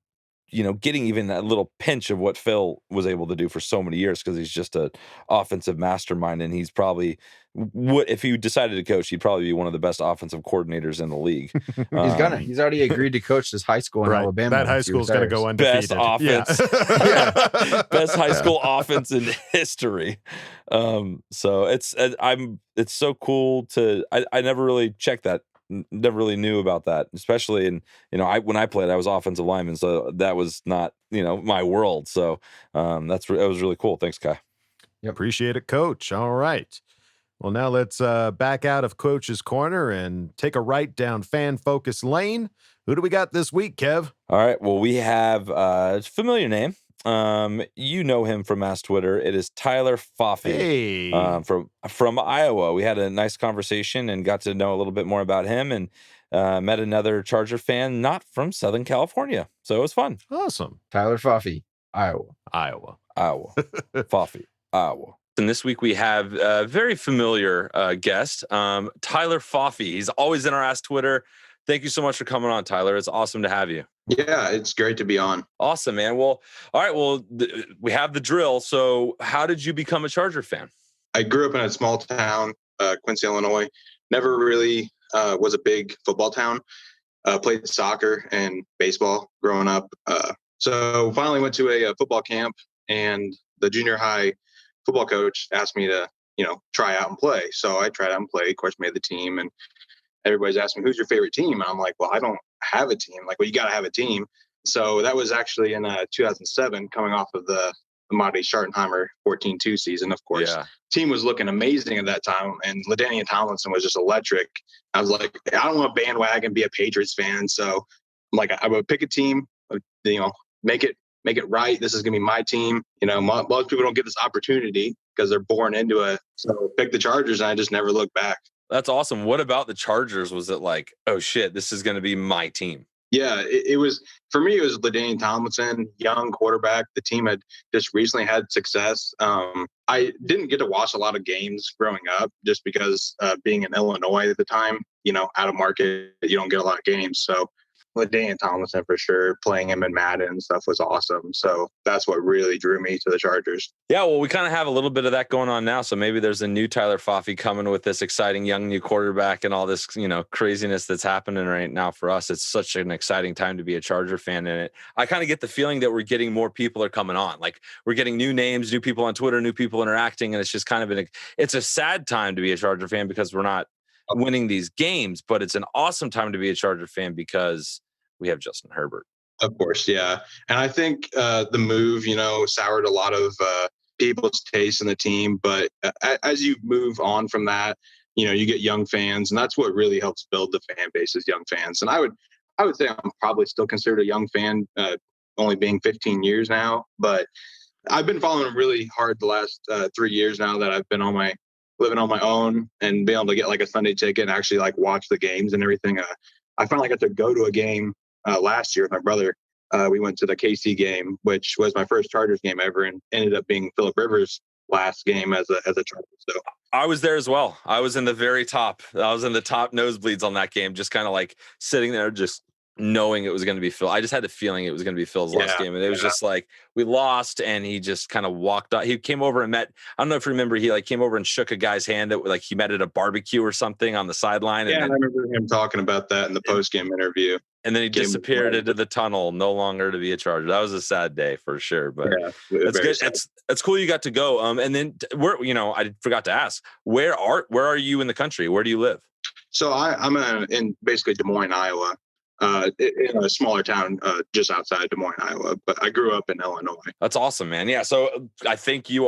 getting even that little pinch of what Phil was able to do for so many years, because he's just an offensive mastermind, and he's probably if he decided to coach, he'd probably be one of the best offensive coordinators in the league. He's already agreed to coach this high school in Alabama. That high school is going to go undefeated. Best offense, best high school offense in history. So it's so cool to. I never really checked that. Never really knew about that, especially in when I played, I was offensive lineman, so that was not my world. So that was really cool. Thanks, Kai. Yep. Appreciate it, Coach. All right. Well, now let's back out of Coach's corner and take a right down fan focus lane. Who do we got this week, Kev? All right. Well, we have a familiar name. You know him from Mass Twitter. It is Tyler Foffey, from Iowa. We had a nice conversation and got to know a little bit more about him, and met another Charger fan not from Southern California. So it was fun. Awesome. Tyler Foffey, Iowa. Foffey, Iowa. And this week we have a very familiar guest, Tyler Foffey. He's always in our Ask Twitter. Thank you so much for coming on, Tyler. It's awesome to have you. Yeah, it's great to be on. Awesome, man. Well, all right. Well, we have the drill. So how did you become a Charger fan? I grew up in a small town, Quincy, Illinois. Never really was a big football town. Played soccer and baseball growing up. So finally went to a football camp, and the junior high football coach asked me to, try out and play. So I tried out and played, of course, made the team, and everybody's asking me, who's your favorite team? And I'm like, well, I don't have a team. Like, well, you got to have a team. So that was actually in 2007, coming off of the Marty Schottenheimer 14-2 season, of course. Yeah. Team was looking amazing at that time, and LaDainian Tomlinson was just electric. I was like, I don't want to bandwagon, be a Patriots fan, so I'm like, I would pick a team, make it right. This is gonna be my team. Most people don't get this opportunity because they're born into it. So pick the Chargers, and I just never looked back. That's awesome. What about the Chargers? Was it like, oh shit, this is going to be my team? Yeah, it was, for me, it was LaDainian Tomlinson, young quarterback. The team had just recently had success. I didn't get to watch a lot of games growing up just because being in Illinois at the time, out of market, you don't get a lot of games. So LaDainian Tomlinson, for sure, playing him in Madden and stuff was awesome. So that's what really drew me to the Chargers. Yeah, well, we kind of have a little bit of that going on now. So maybe there's a new Tyler Faffey coming with this exciting young new quarterback and all this, craziness that's happening right now for us. It's such an exciting time to be a Charger fan in it. I kind of get the feeling that we're getting more people are coming on. Like we're getting new names, new people on Twitter, new people interacting. And it's just kind of it's a sad time to be a Charger fan because we're not winning these games, but it's an awesome time to be a Charger fan because we have Justin Herbert. Of course, yeah. And I think the move, soured a lot of people's taste in the team. But as you move on from that, you get young fans, and that's what really helps build the fan base is young fans. And I would say I'm probably still considered a young fan, only being 15 years now. But I've been following them really hard the last 3 years now that I've been living on my own and being able to get like a Sunday ticket and actually like watch the games and everything. I finally got to go to a game last year with my brother. We went to the KC game, which was my first Chargers game ever, and ended up being Phillip Rivers' last game as a Charger. So I was there as well. I was in the very top. I was in the top nosebleeds on that game, just kind of like sitting there, just knowing it was going to be Phil. I just had the feeling it was going to be Phil's last game. And it was just like, we lost and he just kind of walked out. He came over and met, I don't know if you remember, he like came over and shook a guy's hand that like he met at a barbecue or something on the sideline. Yeah, and I remember him talking about that in the post-game interview. And then he disappeared into the tunnel, no longer to be a Charger. That was a sad day for sure, but that's good. It's cool you got to go. And then where, I forgot to ask, where are you in the country? Where do you live? So I'm in basically Des Moines, Iowa. In a smaller town just outside Des Moines, Iowa, but I grew up in Illinois. That's awesome, man. Yeah, so I think we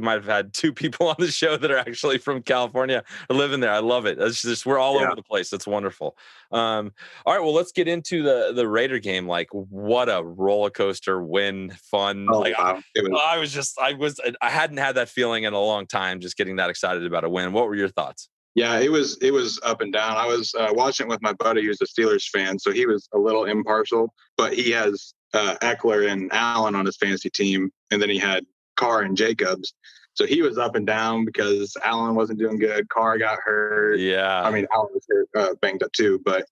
might have had 2 people on the show that are actually from California living there. I love it. It's just, we're all over the place. It's wonderful. All right, well, let's get into the Raider game. Like, what a roller coaster win, fun. Oh, like, wow. I hadn't had that feeling in a long time, just getting that excited about a win. What were your thoughts? Yeah, it was up and down. I was watching with my buddy who's a Steelers fan, so he was a little impartial, but he has Eckler and Allen on his fantasy team, and then he had Carr and Jacobs. So he was up and down because Allen wasn't doing good. Carr got hurt. Yeah. I mean, Allen was hurt, banged up too, but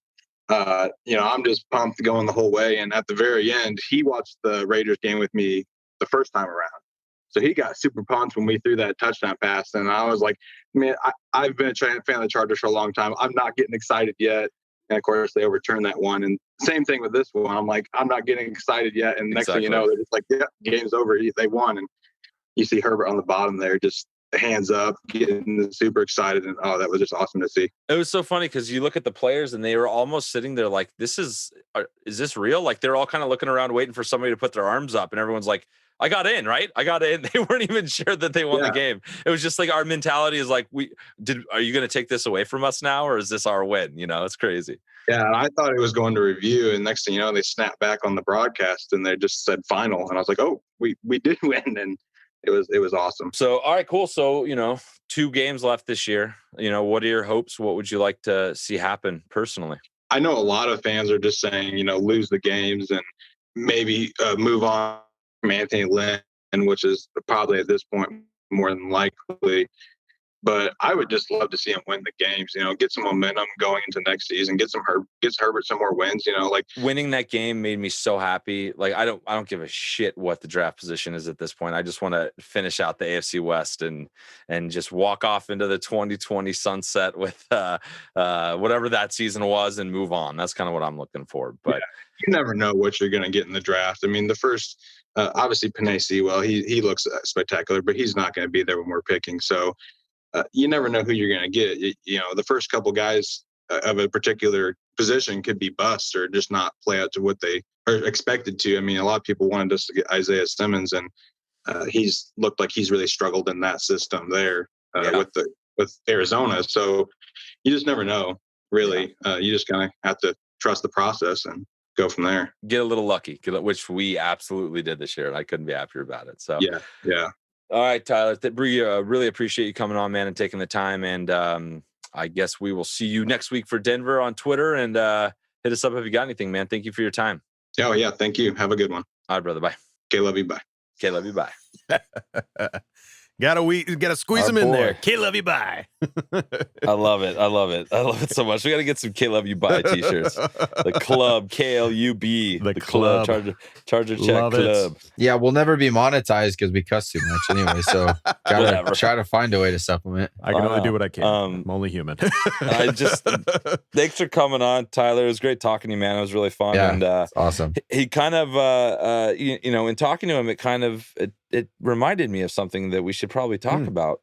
I'm just pumped going the whole way. And at the very end, he watched the Raiders game with me the first time around. So he got super pumped when we threw that touchdown pass. And I was like, man, I've been a fan of the Chargers for a long time. I'm not getting excited yet. And of course, they overturned that one. And same thing with this one. I'm like, I'm not getting excited yet. And next thing you know, they're just like, yeah, game's over. They won. And you see Herbert on the bottom there, just hands up, getting super excited. And that was just awesome to see. It was so funny because you look at the players and they were almost sitting there like, is this real? Like they're all kind of looking around waiting for somebody to put their arms up. And everyone's like, I got in, right? I got in. They weren't even sure that they won the game. It was just like our mentality is like, are you going to take this away from us now? Or is this our win? It's crazy. Yeah. And I thought it was going to review. And next thing you know, they snapped back on the broadcast and they just said final. And I was like, oh, we did win. And it was awesome. So, all right, cool. So, 2 games left this year. What are your hopes? What would you like to see happen personally? I know a lot of fans are just saying, lose the games and maybe move on from Anthony Lynn, which is probably at this point more than likely. But I would just love to see him win the games, get some momentum going into next season, gets Herbert some more wins, like winning that game made me so happy. Like I don't give a shit what the draft position is at this point. I just want to finish out the AFC West and just walk off into the 2020 sunset with whatever that season was and move on. That's kind of what I'm looking for. But you never know what you're going to get in the draft. I mean, the first obviously Penei Sewell, he looks spectacular, but he's not going to be there when we're picking. So you never know who you're going to get. The first couple guys of a particular position could be busts or just not play out to what they are expected to. I mean, a lot of people wanted us to get Isaiah Simmons, and he's looked like he's really struggled in that system there with Arizona. So you just never know, really. You just kind of have to trust the process and go from there. Get a little lucky, which we absolutely did this year, and I couldn't be happier about it. So yeah. All right, Tyler. Really appreciate you coming on, man, and taking the time. And I guess we will see you next week for Denver on Twitter. And hit us up if you got anything, man. Thank you for your time. Oh, yeah. Thank you. Have a good one. All right, brother. Bye. Okay, love you. Bye. Okay, love you. Bye. Gotta squeeze him in there. K love you, bye. I love it. I love it so much. We got to get some K love you bye t-shirts. The club, KLUB. The club. Charger Check Love Club. it. Yeah, we'll never be monetized because we cuss too much anyway. So gotta try to find a way to supplement. I can only do what I can. I'm only human. Thanks for coming on, Tyler. It was great talking to you, man. It was really fun. Yeah, And awesome. He kind of, in talking to him, it reminded me of something that we should probably talk about.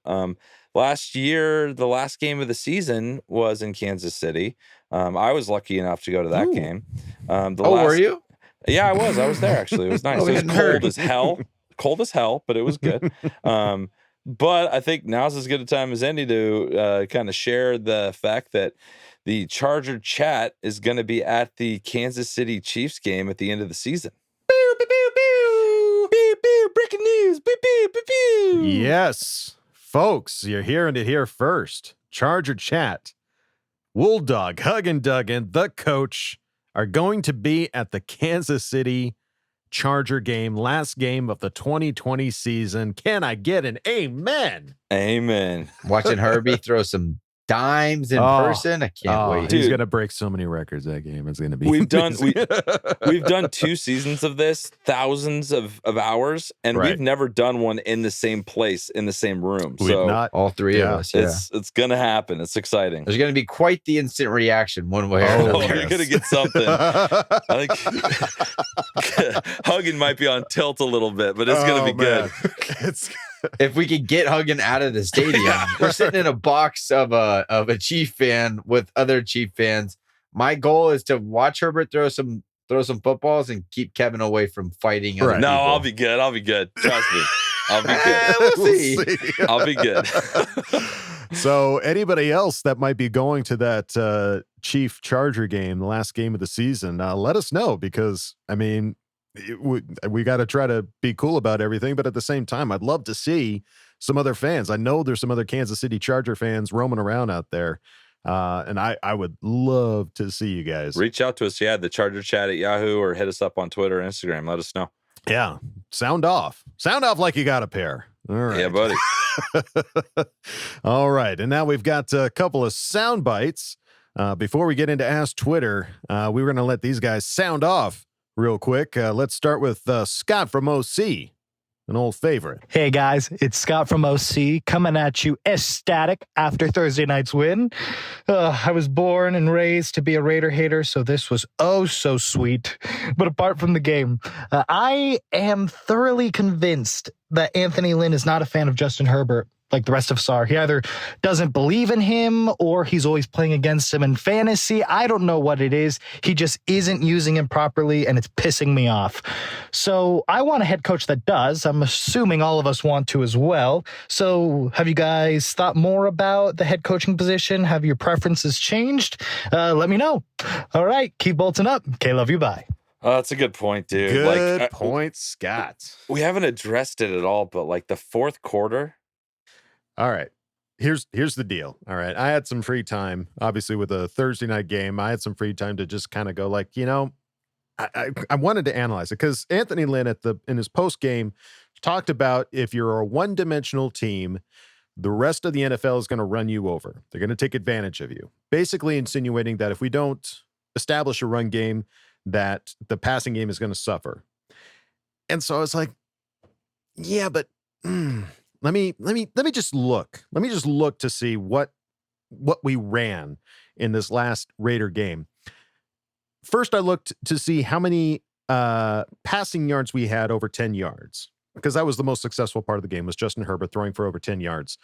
Last year, the last game of the season was in Kansas City. I was lucky enough to go to that game. Were you? Yeah, I was. I was there, actually. It was nice. It was cold as hell. Cold as hell, but it was good. But I think now's as good a time as any to kind of share the fact that the Charger chat is going to be at the Kansas City Chiefs game at the end of the season. Breaking news. Yes, folks, you're hearing it here first. Charger chat, Wool Dog, Huggin Duggan, the coach are going to be at the Kansas City Charger game, last game of the 2020 season. Can I get an amen? Amen. Watching Herbie throw some dimes in person. I can't wait. He's gonna break so many records that game. It's gonna be. We've done 2 seasons of this, thousands of hours, and we've never done one in the same place, in the same room. We've So not. All three of us. Yeah. it's gonna happen. It's exciting. There's going to be quite the instant reaction one way or Oh, another. you're gonna get something. I think Huggin might be on tilt a little bit, but it's gonna be good. If we could get Huggin out of the stadium, we're sitting in a box of a Chief fan with other Chief fans. My goal is to watch Herbert throw some footballs and keep Kevin away from fighting. Other people. I'll be good. I'll be good. Trust me. I'll be good. We'll see. I'll be good. So anybody else that might be going to that Chief Charger game, the last game of the season, let us know, because I mean, we got to try to be cool about everything, but at the same time, I'd love to see some other fans. I know there's some other Kansas City Charger fans roaming around out there, and I would love to see you guys. Reach out to us, the Charger Chat at Yahoo, or hit us up on Twitter, Instagram. Let us know. Yeah, sound off like you got a pair. All right, yeah, buddy. All right, and now we've got a couple of sound bites. Before we get into Ask Twitter, we were going to let these guys sound off real quick. Let's start with Scott from OC, an old favorite. Hey guys, it's Scott from OC coming at you ecstatic after Thursday night's win. I was born and raised to be a Raider hater, so this was oh so sweet. But apart from the game, I am thoroughly convinced that Anthony Lynn is not a fan of Justin Herbert like the rest of us are. He either doesn't believe in him or he's always playing against him in fantasy. I don't know what it is. He just isn't using him properly, and it's pissing me off. So I want a head coach that does. I'm assuming all of us want to as well. So have you guys thought more about the head coaching position? Have your preferences changed? Let me know. All right, keep bolting up. Okay, love you. Bye. That's a good point, dude. Good point, Scott. We haven't addressed it at all, but like the fourth quarter. All right. Here's the deal. All right. I had some free time, obviously, with a Thursday night game. I had some free time to just kind of go like, I wanted to analyze it, because Anthony Lynn in his post game talked about, if you're a one-dimensional team, the rest of the NFL is going to run you over. They're going to take advantage of you. Basically insinuating that if we don't establish a run game, that the passing game is going to suffer. And so I was like, yeah, but let me just look. Let me just look to see what we ran in this last Raider game. First, I looked to see how many passing yards we had over 10 yards, because that was the most successful part of the game, was Justin Herbert throwing for over 10 yards.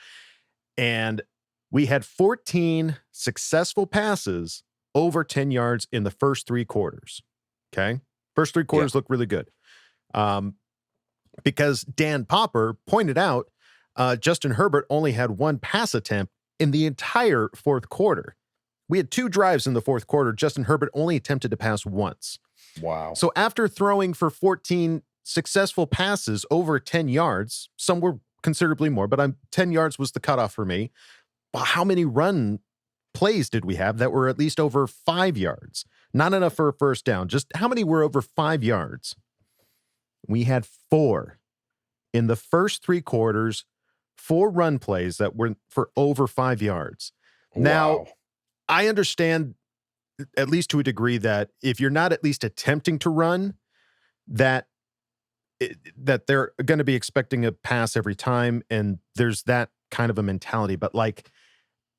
And we had 14 successful passes over 10 yards in the first 3 quarters. Okay. First 3 quarters look really good. because Dan Popper pointed out Justin Herbert only had one pass attempt in the entire fourth quarter. We had 2 drives in the fourth quarter. Justin Herbert only attempted to pass once. Wow. So after throwing for 14 successful passes over 10 yards, some were considerably more, but 10 yards was the cutoff for me. Well, how many run plays did we have that were at least over 5 yards? Not enough for a first down. Just how many were over 5 yards? We had 4 in the first 3 quarters, 4 run plays that were for over 5 yards. Now, Wow. I understand, at least to a degree, that if you're not at least attempting to run, that they're going to be expecting a pass every time, and there's that kind of a mentality. But like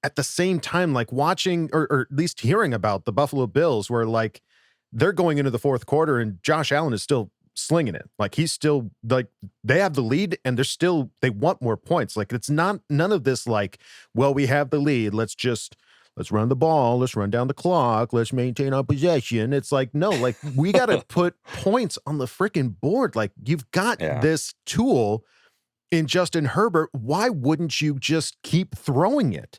at the same time, like watching or at least hearing about the Buffalo Bills, where like they're going into the fourth quarter and Josh Allen is still slinging it. Like he's still like they have the lead and they want more points. Like it's none of this like, well, we have the lead. Let's run the ball. Let's run down the clock. Let's maintain our possession. It's like, no, like we got to put points on the freaking board. Like you've got this tool in Justin Herbert. Why wouldn't you just keep throwing it?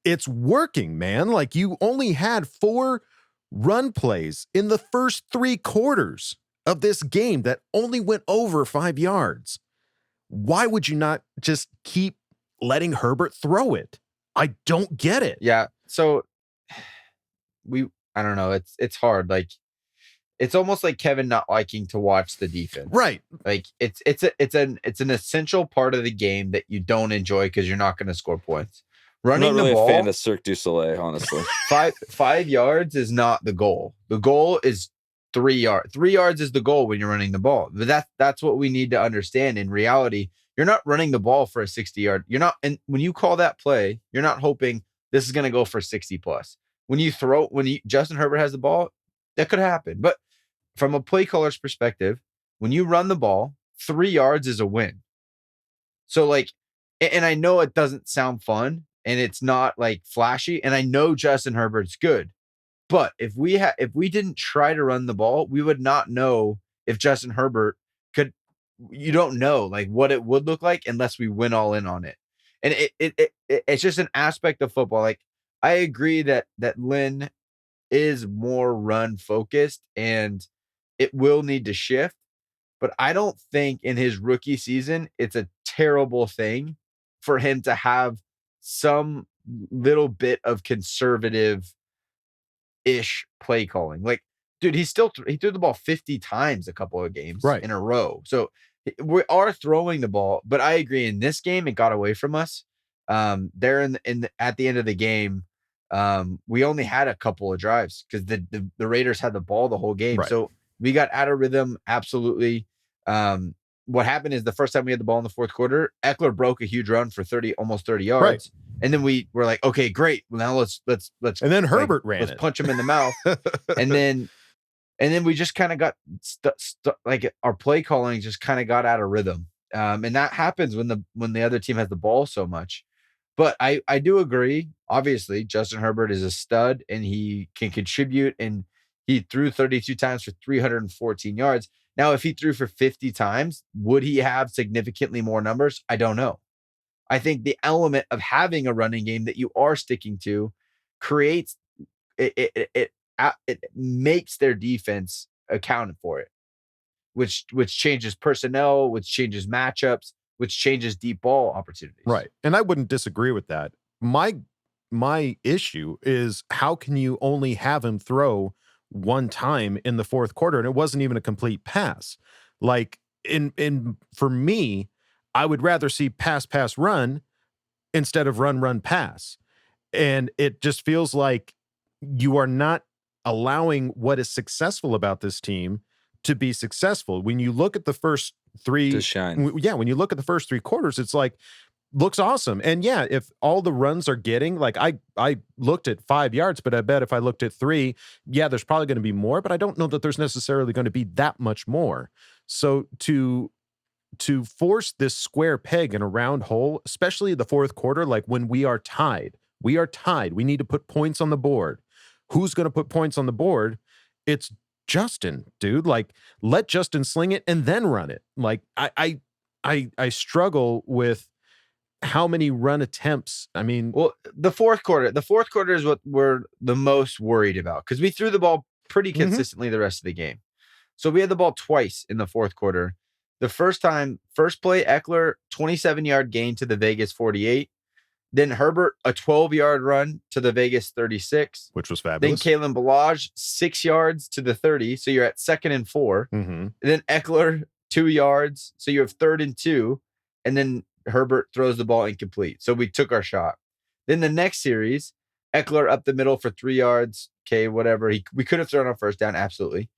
It's working, man. Like you only had 4 run plays in the first 3 quarters of this game that only went over 5 yards. Why would you not just keep letting Herbert throw it? I don't get it. Yeah. So I don't know. It's hard. Like it's almost like Kevin not liking to watch the defense. Right. Like it's an essential part of the game that you don't enjoy because you're not going to score points. Running I'm not really the ball, a fan of Cirque du Soleil, honestly. 5 yards is not the goal. The goal is 3 yards. 3 yards is the goal when you're running the ball. But that's what we need to understand. In reality, you're not running the ball for a 60-yard. You're not, and when you call that play, you're not hoping this is going to go for 60 plus. When Justin Herbert has the ball, that could happen. But from a play caller's perspective, when you run the ball, 3 yards is a win. So like, and I know it doesn't sound fun and it's not like flashy. And I know Justin Herbert's good, but if we didn't try to run the ball, we would not know if Justin Herbert could. You don't know like what it would look like unless we went all in on it. And it's just an aspect of football. Like I agree that Lynn is more run focused and it will need to shift, but I don't think in his rookie season, it's a terrible thing for him to have some little bit of conservative ish play calling. Like, dude, he threw the ball 50 times a couple of games in a row. So we are throwing the ball, but I agree in this game, it got away from us. There at the end of the game, we only had a couple of drives because the Raiders had the ball the whole game. Right. So we got out of rhythm. Absolutely. What happened is the first time we had the ball in the fourth quarter, Eckler broke a huge run for almost 30 yards. Right. And then we were like, okay, great. Well, now let's. And then Herbert ran Let's it. punch him in the mouth. and then we just kind of got like our play calling just kind of got out of rhythm. And that happens when the other team has the ball so much. But I do agree. Obviously, Justin Herbert is a stud and he can contribute. And he threw 32 times for 314 yards. Now, if he threw for 50 times, would he have significantly more numbers? I don't know. I think the element of having a running game that you are sticking to creates it makes their defense accounted for it, which changes personnel, which changes matchups, which changes deep ball opportunities. Right. And I wouldn't disagree with that. My issue is how can you only have him throw one time in the fourth quarter, and it wasn't even a complete pass. Like for me, I would rather see pass run instead of run pass. And it just feels like you are not allowing what is successful about this team to be successful. When you look at the first 3 To shine. when you look at the first 3 quarters, it's like looks awesome. And yeah, if all the runs are getting like I looked at 5 yards, but I bet if I looked at 3, yeah, there's probably going to be more, but I don't know that there's necessarily going to be that much more. So to force this square peg in a round hole, especially the fourth quarter, like when we are tied, we need to put points on the board. Who's going to put points on the board? It's Justin, dude. Like, let Justin sling it and then run it. Like, I struggle with how many run attempts. I mean, Well, the fourth quarter is what we're the most worried about because we threw the ball pretty consistently the rest of the game. So we had the ball twice in the fourth quarter. The first play, Eckler, 27-yard gain to the Vegas 48. Then Herbert, a 12-yard run to the Vegas 36. which was Then fabulous. Kalen Balaj, 6 yards to the 30. So you're at 2nd and 4. Mm-hmm. And then Eckler, 2 yards. So you have 3rd and 2. And then Herbert throws the ball incomplete. So we took our shot. Then the next series, Eckler up the middle for 3 yards. Okay, whatever. We could have thrown on first down. Absolutely.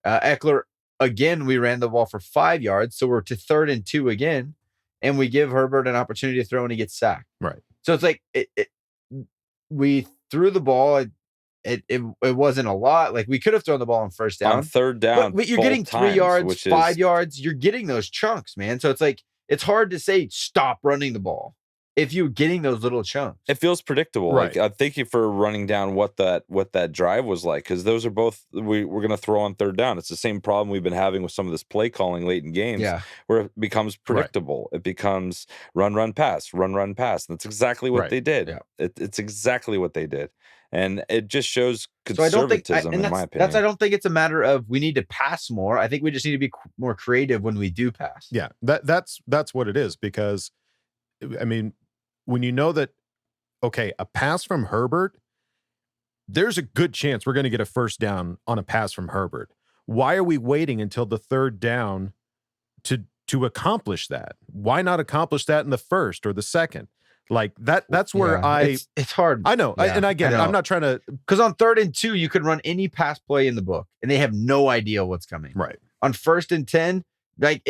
Eckler, again, we ran the ball for 5 yards. So we're to 3rd and 2 again. And we give Herbert an opportunity to throw and he gets sacked. Right. So it's like we threw the ball. It wasn't a lot. Like we could have thrown the ball on first down. On third down. But you're getting 3 yards, 5 yards. You're getting those chunks, man. So it's like it's hard to say stop running the ball if you're getting those little chunks. It feels predictable. Right. Like, thank you for running down what that drive was like, because those are both we're going to throw on third down. It's the same problem we've been having with some of this play calling late in games, where it becomes predictable. It becomes run, pass, run, pass. And that's exactly what they did. Yeah. It's exactly what they did. And it just shows conservatism, in my opinion. I don't think it's a matter of we need to pass more. I think we just need to be more creative when we do pass. Yeah, that's what it is. Because, I mean, when you know that, okay, a pass from Herbert, there's a good chance we're going to get a first down on a pass from Herbert. Why are we waiting until the third down to accomplish that? Why not accomplish that in the first or the second? Like that's where it's hard. I know. Yeah, I get it. I'm not trying to, because on 3rd and 2, you could run any pass play in the book and they have no idea what's coming. right. On 1st and 10, like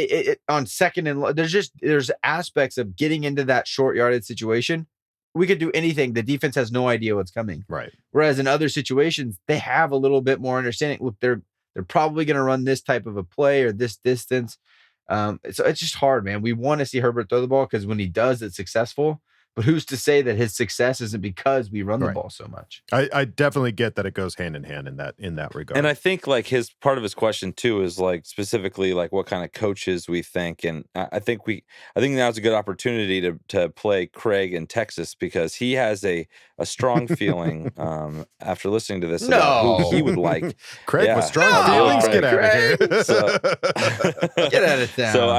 on 2nd and there's aspects of getting into that short yardage situation. We could do anything. The defense has no idea what's coming. Right. Whereas in other situations, they have a little bit more understanding. Look, they're probably going to run this type of a play or this distance. So it's just hard, man. We want to see Herbert throw the ball because when he does, it's successful. But who's to say that his success isn't because we run the ball so much? I definitely get that it goes hand in hand in that regard. And I think like part of his question too is like specifically like what kind of coaches we think. And I think now's a good opportunity to play Craig in Texas, because he has a strong feeling after listening to this about who he would like. Craig with strong feelings. Craig. Get out of here. So, get out of town. So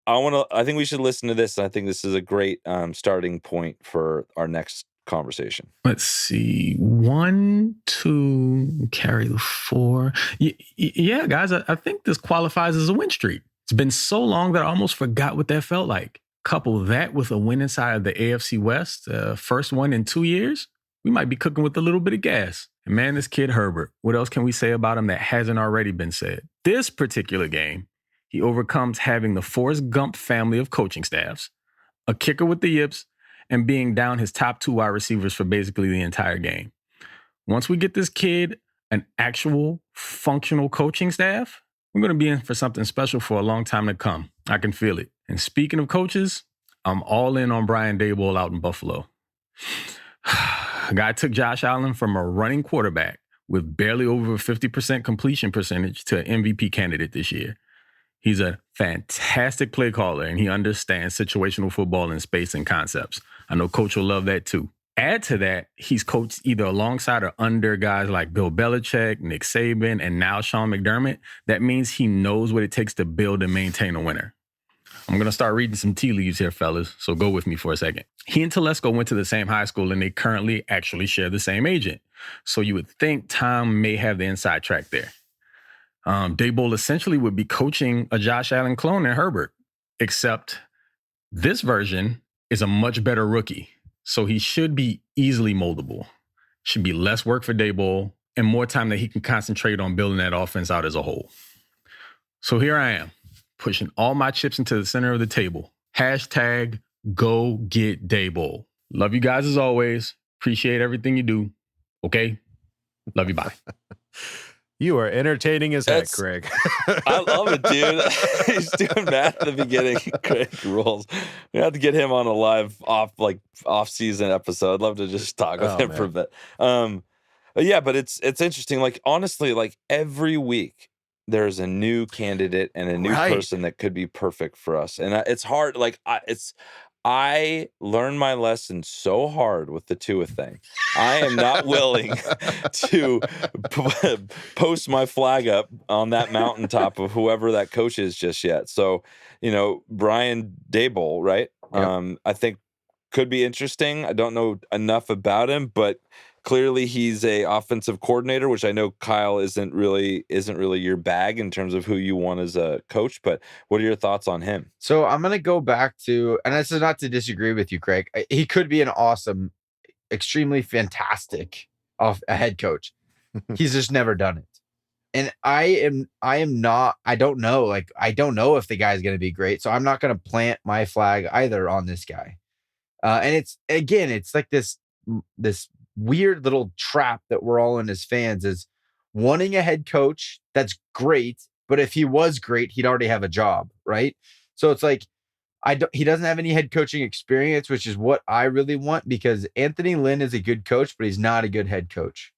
I think we should listen to this. And I think this is a great starting point for our next conversation. Let's see. 1, 2, carry the 4. Yeah, guys, I think this qualifies as a win streak. It's been so long that I almost forgot what that felt like. Couple that with a win inside of the AFC West, first one in 2 years, we might be cooking with a little bit of gas. And man, this kid Herbert, what else can we say about him that hasn't already been said? This particular game, he overcomes having the Forrest Gump family of coaching staffs, a kicker with the yips, and being down his top 2 wide receivers for basically the entire game. Once we get this kid an actual functional coaching staff, we're going to be in for something special for a long time to come. I can feel it. And speaking of coaches, I'm all in on Brian Daboll out in Buffalo. A guy took Josh Allen from a running quarterback with barely over a 50% completion percentage to an MVP candidate this year. He's a fantastic play caller, and he understands situational football and space and concepts. I know Coach will love that too. Add to that, he's coached either alongside or under guys like Bill Belichick, Nick Saban, and now Sean McDermott. That means he knows what it takes to build and maintain a winner. I'm going to start reading some tea leaves here, fellas, so go with me for a second. He and Telesco went to the same high school, and they currently actually share the same agent. So you would think Tom may have the inside track there. Daboll essentially would be coaching a Josh Allen clone in Herbert, except this version is a much better rookie. So he should be easily moldable. Should be less work for Daboll and more time that he can concentrate on building that offense out as a whole. So here I am, pushing all my chips into the center of the table. Hashtag go get Daboll. Love you guys as always. Appreciate everything you do. Okay? Love you. Bye. You are entertaining as heck, Craig. I love it, dude. He's doing math at the beginning. Craig rules. We have to get him on a live off-season episode. I'd love to just talk with him for a bit. Yeah, but it's interesting. Like, honestly, like every week there's a new candidate and a new Right. person that could be perfect for us. And it's hard. Like, I learned my lesson so hard with the Tua thing. I am not willing to post my flag up on that mountaintop of whoever that coach is just yet. So, Brian Daboll, right? Yep. I think could be interesting. I don't know enough about him, but clearly he's a offensive coordinator, which I know Kyle isn't really your bag in terms of who you want as a coach. But what are your thoughts on him? So I'm gonna go back to, and this is not to disagree with you, Craig. He could be an awesome, extremely fantastic a head coach. He's just never done it. And I am not, I don't know. Like, I don't know if the guy's going to be great. So I'm not going to plant my flag either on this guy. And it's like this weird little trap that we're all in as fans, is wanting a head coach that's great. But if he was great, he'd already have a job. Right. So it's like, he doesn't have any head coaching experience, which is what I really want, because Anthony Lynn is a good coach, but he's not a good head coach.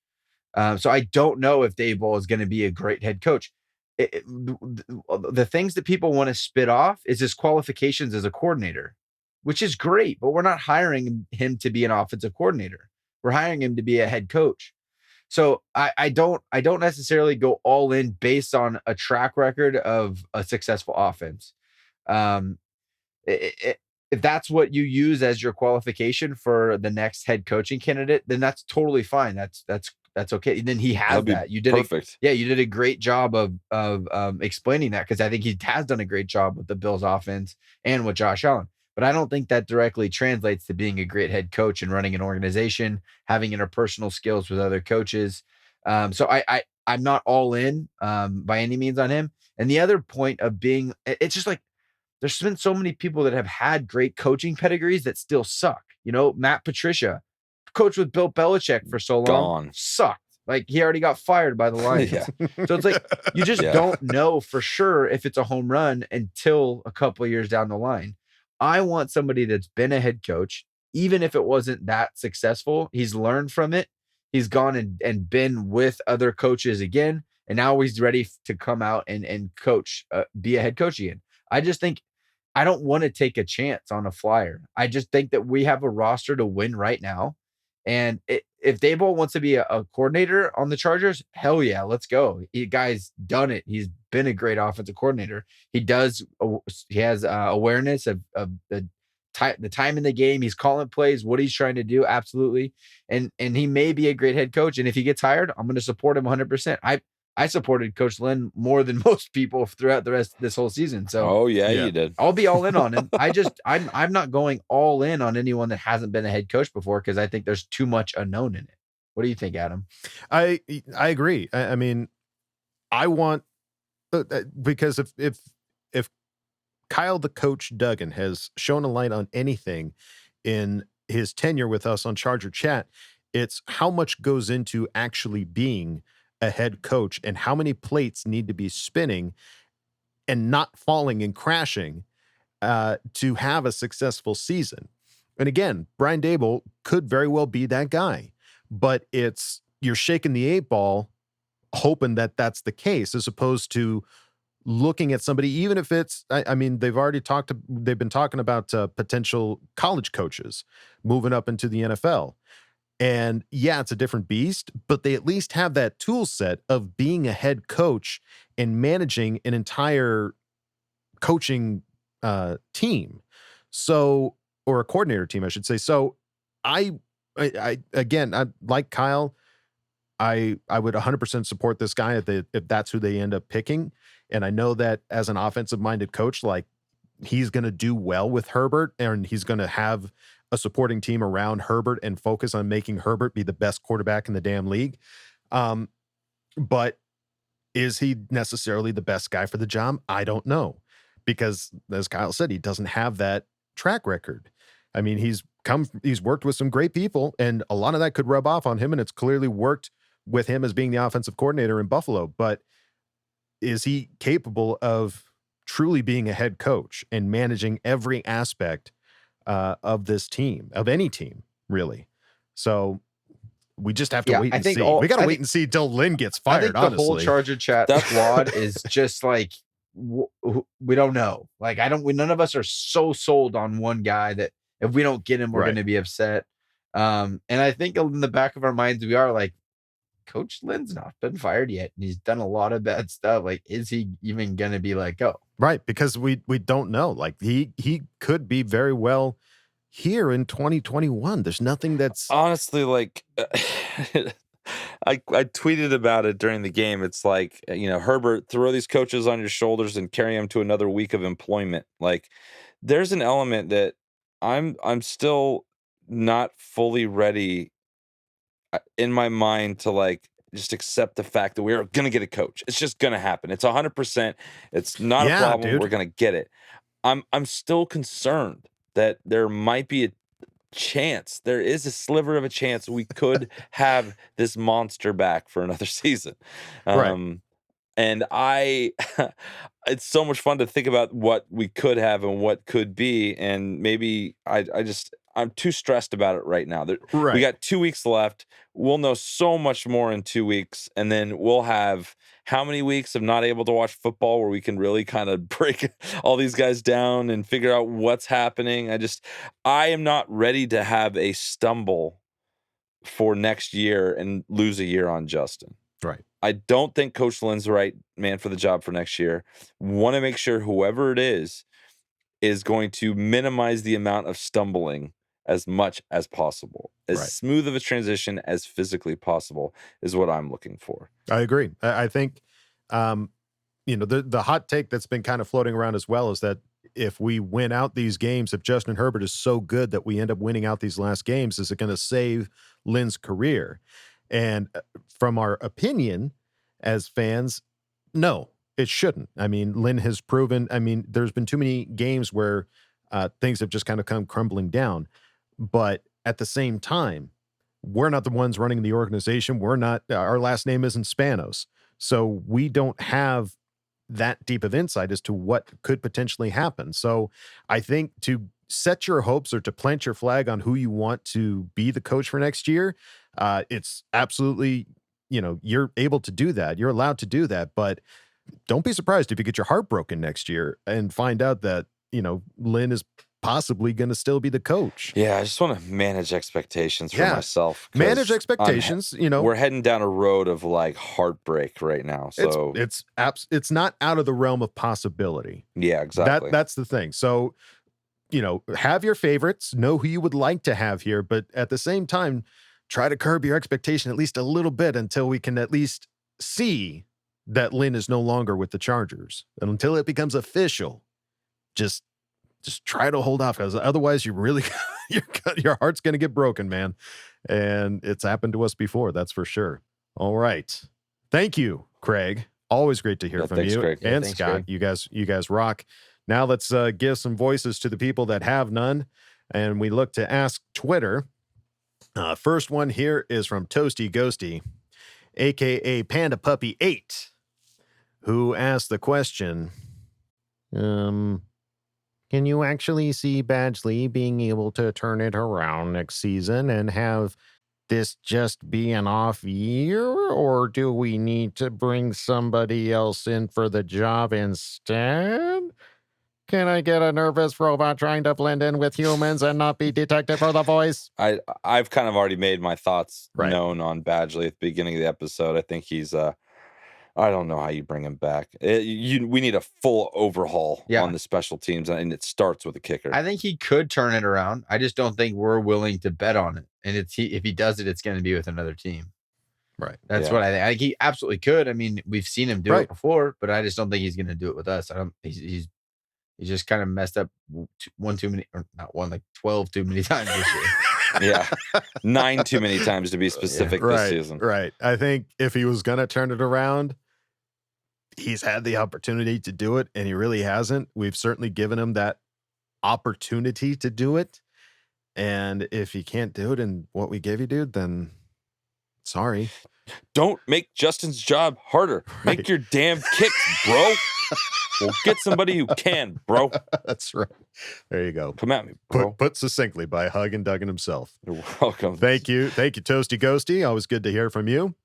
So I don't know if Daboll is going to be a great head coach. The things that people want to spit off is his qualifications as a coordinator, which is great, but we're not hiring him to be an offensive coordinator. We're hiring him to be a head coach. So I don't necessarily go all in based on a track record of a successful offense. If that's what you use as your qualification for the next head coaching candidate, then that's totally fine. That's okay. And then he has that. You did perfect. You did a great job of explaining that, because I think he has done a great job with the Bills offense and with Josh Allen. But I don't think that directly translates to being a great head coach and running an organization, having interpersonal skills with other coaches. So I'm not all in by any means on him. And the other point of being, it's just like, there's been so many people that have had great coaching pedigrees that still suck. Matt Patricia, coached with Bill Belichick for so long, sucked. Like, he already got fired by the Lions. Yeah. So it's like, you just don't know for sure if it's a home run until a couple of years down the line. I want somebody that's been a head coach, even if it wasn't that successful. He's learned from it. He's gone and been with other coaches again. And now he's ready to come out and coach, be a head coach again. I just think, I don't want to take a chance on a flyer. I just think that we have a roster to win right now. And if Daboll wants to be a coordinator on the Chargers, hell yeah, let's go. Guy's done it. He's been a great offensive coordinator. He has awareness of the time in the game. He's calling plays, what he's trying to do. Absolutely. And he may be a great head coach. And if he gets hired, I'm going to support him 100%. I supported Coach Lynn more than most people throughout the rest of this whole season. So, you did. I'll be all in on him. I'm not going all in on anyone that hasn't been a head coach before, because I think there's too much unknown in it. What do you think, Adam? I agree. I mean, I want, because if Kyle the coach Duggan has shown a light on anything in his tenure with us on Charger Chat, it's how much goes into actually being a head coach and how many plates need to be spinning and not falling and crashing to have a successful season. And again, Brian Daboll could very well be that guy, but you're shaking the 8 ball hoping that that's the case, as opposed to looking at somebody, even if it's, I mean, they've been talking about potential college coaches moving up into the NFL. And yeah, it's a different beast, but they at least have that tool set of being a head coach and managing an entire coaching team. So, or a coordinator team, I should say. So I again, I like Kyle. I would 100% support this guy if that's who they end up picking. And I know that as an offensive minded coach, like, he's going to do well with Herbert, and he's going to have a supporting team around Herbert and focus on making Herbert be the best quarterback in the damn league. But is he necessarily the best guy for the job? I don't know, because as Kyle said, he doesn't have that track record. I mean, he's worked with some great people, and a lot of that could rub off on him, and it's clearly worked with him as being the offensive coordinator in Buffalo. But is he capable of truly being a head coach and managing every aspect of this team, of any team, really? So we just have to wait and see. all- We got to I wait think- and see till Lynn gets I fired. think the honestly, whole Charger chat squad is just like we don't know. Like none of us are so sold on one guy that if we don't get him, we're going to be upset. And I think in the back of our minds, we are like, Coach Lynn's not been fired yet, and he's done a lot of bad stuff. Like, is he even going to be let go? Right, because we don't know. Like he could be very well here in 2021. There's nothing that's honestly like I tweeted about it during the game. It's like, Herbert, throw these coaches on your shoulders and carry them to another week of employment. Like, there's an element that I'm still not fully ready in my mind to like just accept the fact that we're going to get a coach. It's just going to happen. It's 100%. It's not a problem. Dude. We're going to get it. I'm still concerned that there might be a chance. There is a sliver of a chance we could have this monster back for another season. Right. And it's so much fun to think about what we could have and what could be. And maybe I'm too stressed about it right now. We got 2 weeks left. We'll know so much more in 2 weeks. And then we'll have how many weeks of not able to watch football where we can really kind of break all these guys down and figure out what's happening. I am not ready to have a stumble for next year and lose a year on Justin. Right. I don't think Coach Lynn's the right man for the job for next year. Want to make sure whoever it is going to minimize the amount of stumbling as much as possible. As smooth of a transition as physically possible is what I'm looking for. I agree. I think, the hot take that's been kind of floating around as well is that if we win out these games, if Justin Herbert is so good that we end up winning out these last games, is it going to save Lynn's career? And from our opinion as fans, no, it shouldn't. I mean, Lynn has proven, there's been too many games where things have just kind of come crumbling down. But at the same time, we're not the ones running the organization. Our last name isn't Spanos. So we don't have that deep of insight as to what could potentially happen. So I think to set your hopes or to plant your flag on who you want to be the coach for next year, it's absolutely, you're able to do that. You're allowed to do that. But don't be surprised if you get your heart broken next year and find out that, Lynn is possibly going to still be the coach. Yeah, I just want to manage expectations for myself. Manage expectations. We're heading down a road of like heartbreak right now. So it's not out of the realm of possibility. Yeah, exactly. That's the thing. So, have your favorites, know who you would like to have here, but at the same time, try to curb your expectation at least a little bit until we can at least see that Lynn is no longer with the Chargers. And until it becomes official, just try to hold off, because otherwise you really your heart's going to get broken, man. And it's happened to us before, that's for sure. All right. Thank you, Craig. Always great to hear from you. Craig. And thanks, Scott, Craig. you guys rock. Now let's give some voices to the people that have none. And we look to ask Twitter. First one here is from Toasty Ghosty, aka Panda Puppy 8, who asked the question, can you actually see Badgley being able to turn it around next season and have this just be an off year? Or do we need to bring somebody else in for the job instead? Can I get a nervous robot trying to blend in with humans and not be detected for the voice? I've kind of already made my thoughts known on Badgley at the beginning of the episode. I think he's I don't know how you bring him back. We need a full overhaul on the special teams, and it starts with the kicker. I think he could turn it around. I just don't think we're willing to bet on it. And if he does it, it's going to be with another team. Right. That's what I think. I think he absolutely could. I mean, we've seen him do it before, but I just don't think he's going to do it with us. He's just kind of messed up 12 too many times this year. 9 too many times to be specific this season. Right. I think if he was going to turn it around, he's had the opportunity to do it, and he really hasn't. We've certainly given him that opportunity to do it. And if he can't do it in what we gave you, dude, then sorry. Don't make Justin's job harder. Make your damn kicks, bro. Well, get somebody who can, bro. That's right. There you go. Come at me, bro. Put succinctly by Hug and Duggan himself. You're welcome. Thank you, Toasty Ghosty. Always good to hear from you.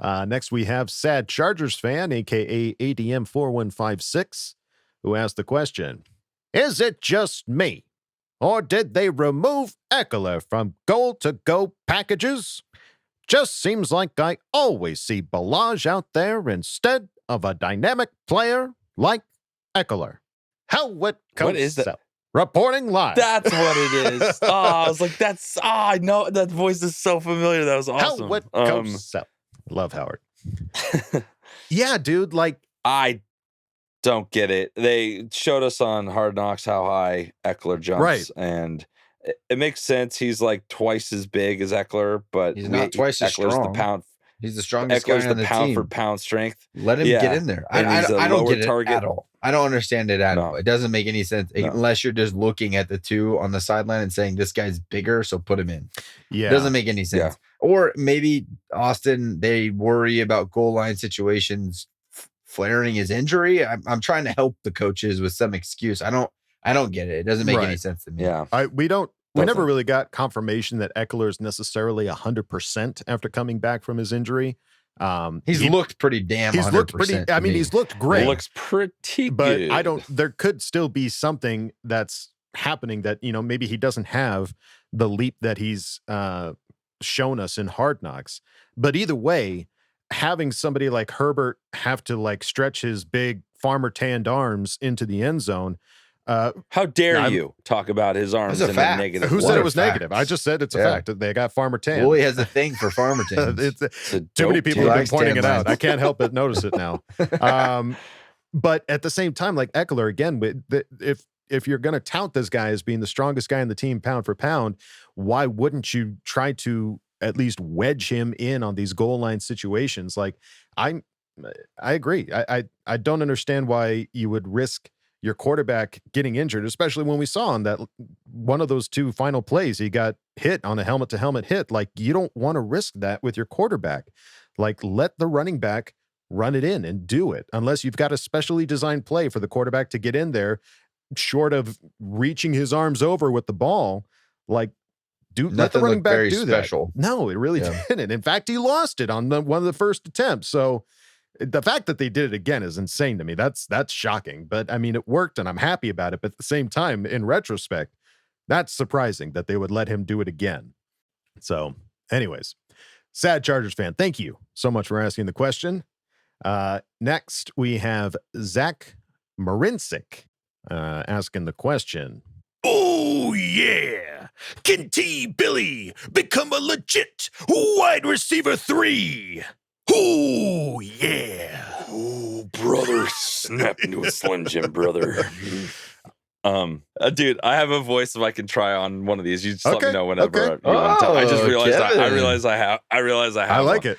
Next, we have Sad Chargers fan, aka ADM 4156, who asked the question: is it just me, or did they remove Eckler from goal-to-go packages? Just seems like I always see Balaj out there instead of a dynamic player like Eckler. How it comes What is that? out. Reporting live. That's what it is. Oh, I was like, I know that voice is so familiar. That was awesome. How it comes out. Love Howard. Yeah, dude. Like, I don't get it. They showed us on Hard Knocks how high Eckler jumps, Right. and it makes sense. He's like twice as big as Eckler, but He's not twice as Eckler's strong. the pound. He's the strongest Eckler's guy on the the pound team. for pound strength. Let him get in there. And he's a I don't lower get it target. at all. I don't understand it at No. all. It doesn't make any sense No. unless you're just looking at the two on the sideline and saying this guy's bigger, so put him in. yeah. It doesn't make any sense. Yeah. Or maybe Austin, they worry about goal line situations flaring his injury. I'm trying to help the coaches with some excuse. I don't get it. It doesn't make any Right. sense to me. Yeah. We never really got confirmation that Eckler is necessarily 100% after coming back from his injury. He's looked pretty damn. He's looked 100% pretty. to I mean, me. he's looked great. Looks pretty but good. I don't. There could still be something that's happening that maybe he doesn't have the leap that he's shown us in Hard Knocks. But either way, having somebody like Herbert have to like stretch his big farmer tanned arms into the end zone. How dare you talk about his arms That's a in fact. a negative? Who What said a it was fact. negative? I just said it's a Yeah. fact that they got farmer tan. Willie has a thing for farmer tans. It's a too many dope people tan. have been Likes pointing tan it out. lines. I can't help but notice it now. But at the same time, like Eckler, again, if you're going to tout this guy as being the strongest guy in the team pound for pound, why wouldn't you try to at least wedge him in on these goal line situations? Like, I agree. I don't understand why you would risk your quarterback getting injured, especially when we saw on that one of those two final plays, he got hit on a helmet to helmet hit. Like, you don't want to risk that with your quarterback. Like, let the running back run it in and do it, unless you've got a specially designed play for the quarterback to get in there, short of reaching his arms over with the ball. Like, let the Nothing running looked back very do special. that. No, it really didn't. In fact, he lost it on one of the first attempts. So the fact that they did it again is insane to me. That's shocking. But I mean, it worked and I'm happy about it. But at the same time, in retrospect, that's surprising that they would let him do it again. So anyways, Sad Chargers fan, thank you so much for asking the question. Next, we have Zach Marincic asking the question. Oh, yeah. Can T. Billy become a legit wide receiver 3? Oh, yeah. Oh, brother, snap into a Slim Jim, brother. Dude, I have a voice if I can try on one of these. You just let me know whenever you want to tell. I just realized I realize I have. I like it.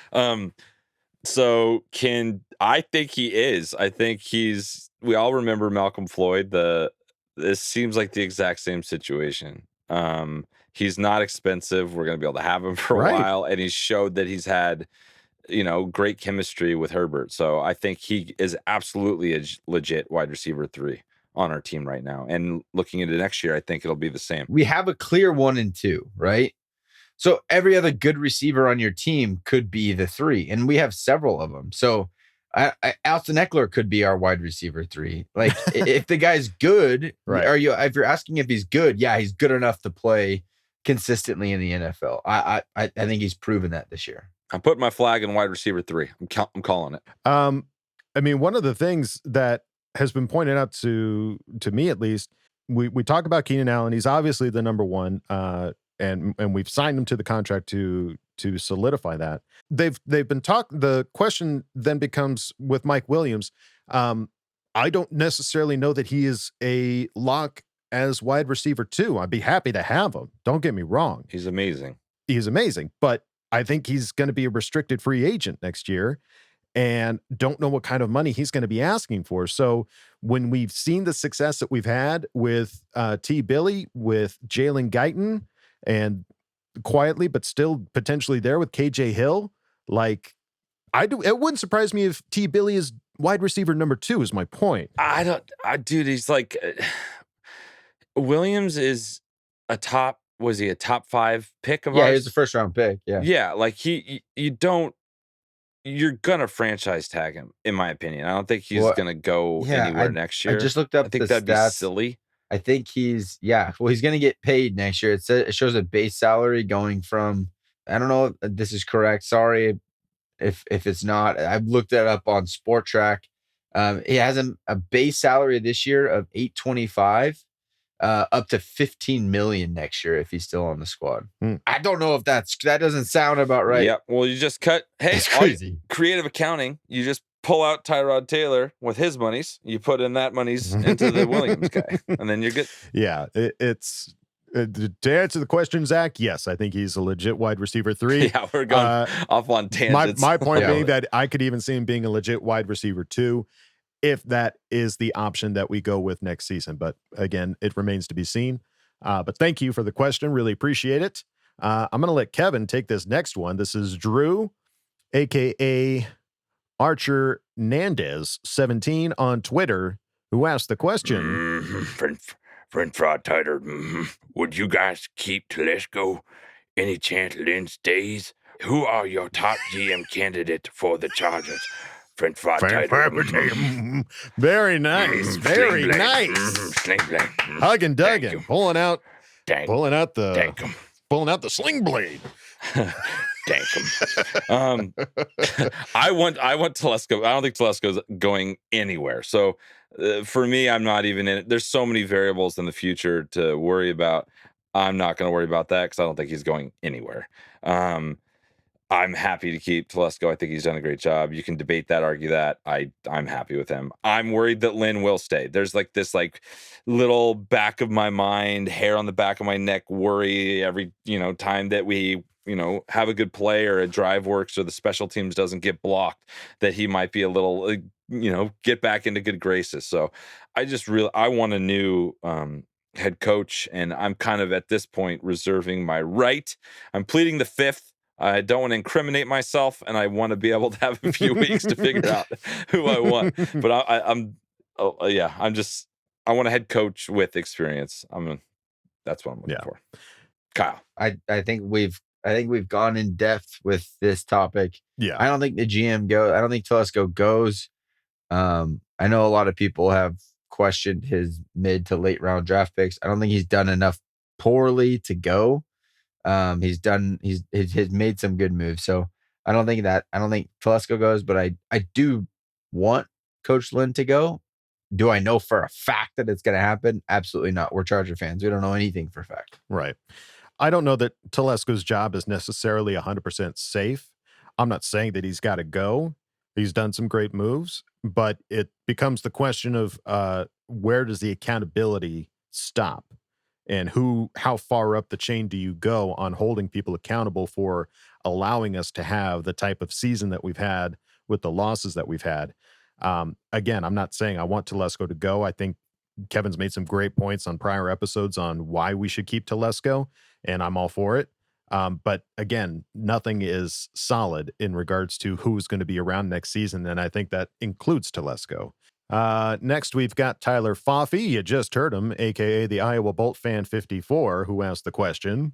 So I think he is. I think we all remember Malcolm Floyd. This seems like the exact same situation. He's not expensive. We're going to be able to have him for a while. And he's showed that he's had, great chemistry with Herbert. So I think he is absolutely a legit wide receiver 3 on our team right now. And looking into next year, I think it'll be the same. We have a clear 1 and 2, right? So every other good receiver on your team could be the 3, and we have several of them. So Austin Eckler could be our wide receiver 3. Like, if the guy's good, Right. If you're asking if he's good, yeah, he's good enough to play consistently in the NFL. I think he's proven that this year. I'm putting my flag in wide receiver 3. I'm calling it. I mean, one of the things that has been pointed out to me, at least, we talk about Keenan Allen. He's obviously the number 1, and we've signed him to the contract to solidify that. They've been talking. The question then becomes with Mike Williams. I don't necessarily know that he is a lock as wide receiver 2. I'd be happy to have him. Don't get me wrong. He's amazing. He's amazing, but I think he's going to be a restricted free agent next year, and don't know what kind of money he's going to be asking for. So when we've seen the success that we've had with T. Billy, with Jalen Guyton, and quietly but still potentially there with KJ Hill, like, it wouldn't surprise me if T. Billy is wide receiver number 2 is my point. Dude, he's like, Williams is was he a top 5 pick of ours? Yeah, he was the first round pick. Yeah. Yeah, like you're gonna franchise tag him, in my opinion. I don't think he's gonna go anywhere next year. I just looked up I think the that'd stats. be silly. I think he's going to get paid next year. It shows a base salary going from, I don't know if this is correct. Sorry if it's not. I've looked that up on Sport Track. He has a base salary this year of $825, up to $15 million next year if he's still on the squad. I don't know if that doesn't sound about right. Yeah. Well, you just cut. Hey, It's crazy. Creative accounting. You just pull out Tyrod Taylor with his monies. You put in that monies into the Williams guy, and then you're good. Yeah, it's to answer the question, Zach. Yes, I think he's a legit wide receiver 3. Yeah, we're going off on tangents. My point being that I could even see him being a legit wide receiver 2 if that is the option that we go with next season. But again, it remains to be seen. But thank you for the question. Really appreciate it. I'm going to let Kevin take this next one. This is Drew, a.k.a. Archer Nandez 17 on Twitter, who asked the question. French fry tighter. Would you guys keep Telesco? Any chance Lynn stays? Who are your top GM candidate for the Chargers? French fry tighter. Very nice. Very nice. Sling blade. Hugging Duggan, pulling out the sling blade. I want Telesco. I don't think Telesco's going anywhere. So for me, I'm not even in it. There's so many variables in the future to worry about. I'm not going to worry about that because I don't think he's going anywhere. I'm happy to keep Telesco. I think he's done a great job. You can debate that, argue that. I'm happy with him. I'm worried that Lynn will stay. There's like this little back of my mind, hair on the back of my neck worry every time that we have a good play or a drive works or the special teams doesn't get blocked, that he might be a little get back into good graces. So I want a new head coach, and I'm kind of at this point reserving my right. I'm pleading the fifth. I don't want to incriminate myself, and I want to be able to have a few weeks to figure out who I want. But I want a head coach with experience. That's what I'm looking for. Kyle, I think we've gone in depth with this topic. Yeah, I don't think the GM goes. I don't think Telesco goes. I know a lot of people have questioned his mid to late round draft picks. I don't think he's done enough poorly to go. He's made some good moves. So I don't think Telesco goes, but I do want Coach Lynn to go. Do I know for a fact that it's going to happen? Absolutely not. We're Charger fans. We don't know anything for a fact. Right. I don't know that Telesco's job is necessarily 100% safe. I'm not saying that he's got to go. He's done some great moves, but it becomes the question of where does the accountability stop? And how far up the chain do you go on holding people accountable for allowing us to have the type of season that we've had with the losses that we've had? Again, I'm not saying I want Telesco to go. I think Kevin's made some great points on prior episodes on why we should keep Telesco, and I'm all for it. But again, nothing is solid in regards to who's going to be around next season, and I think that includes Telesco. Next, we've got Tyler Foffey. You just heard him, a.k.a. the Iowa Bolt Fan 54, who asked the question.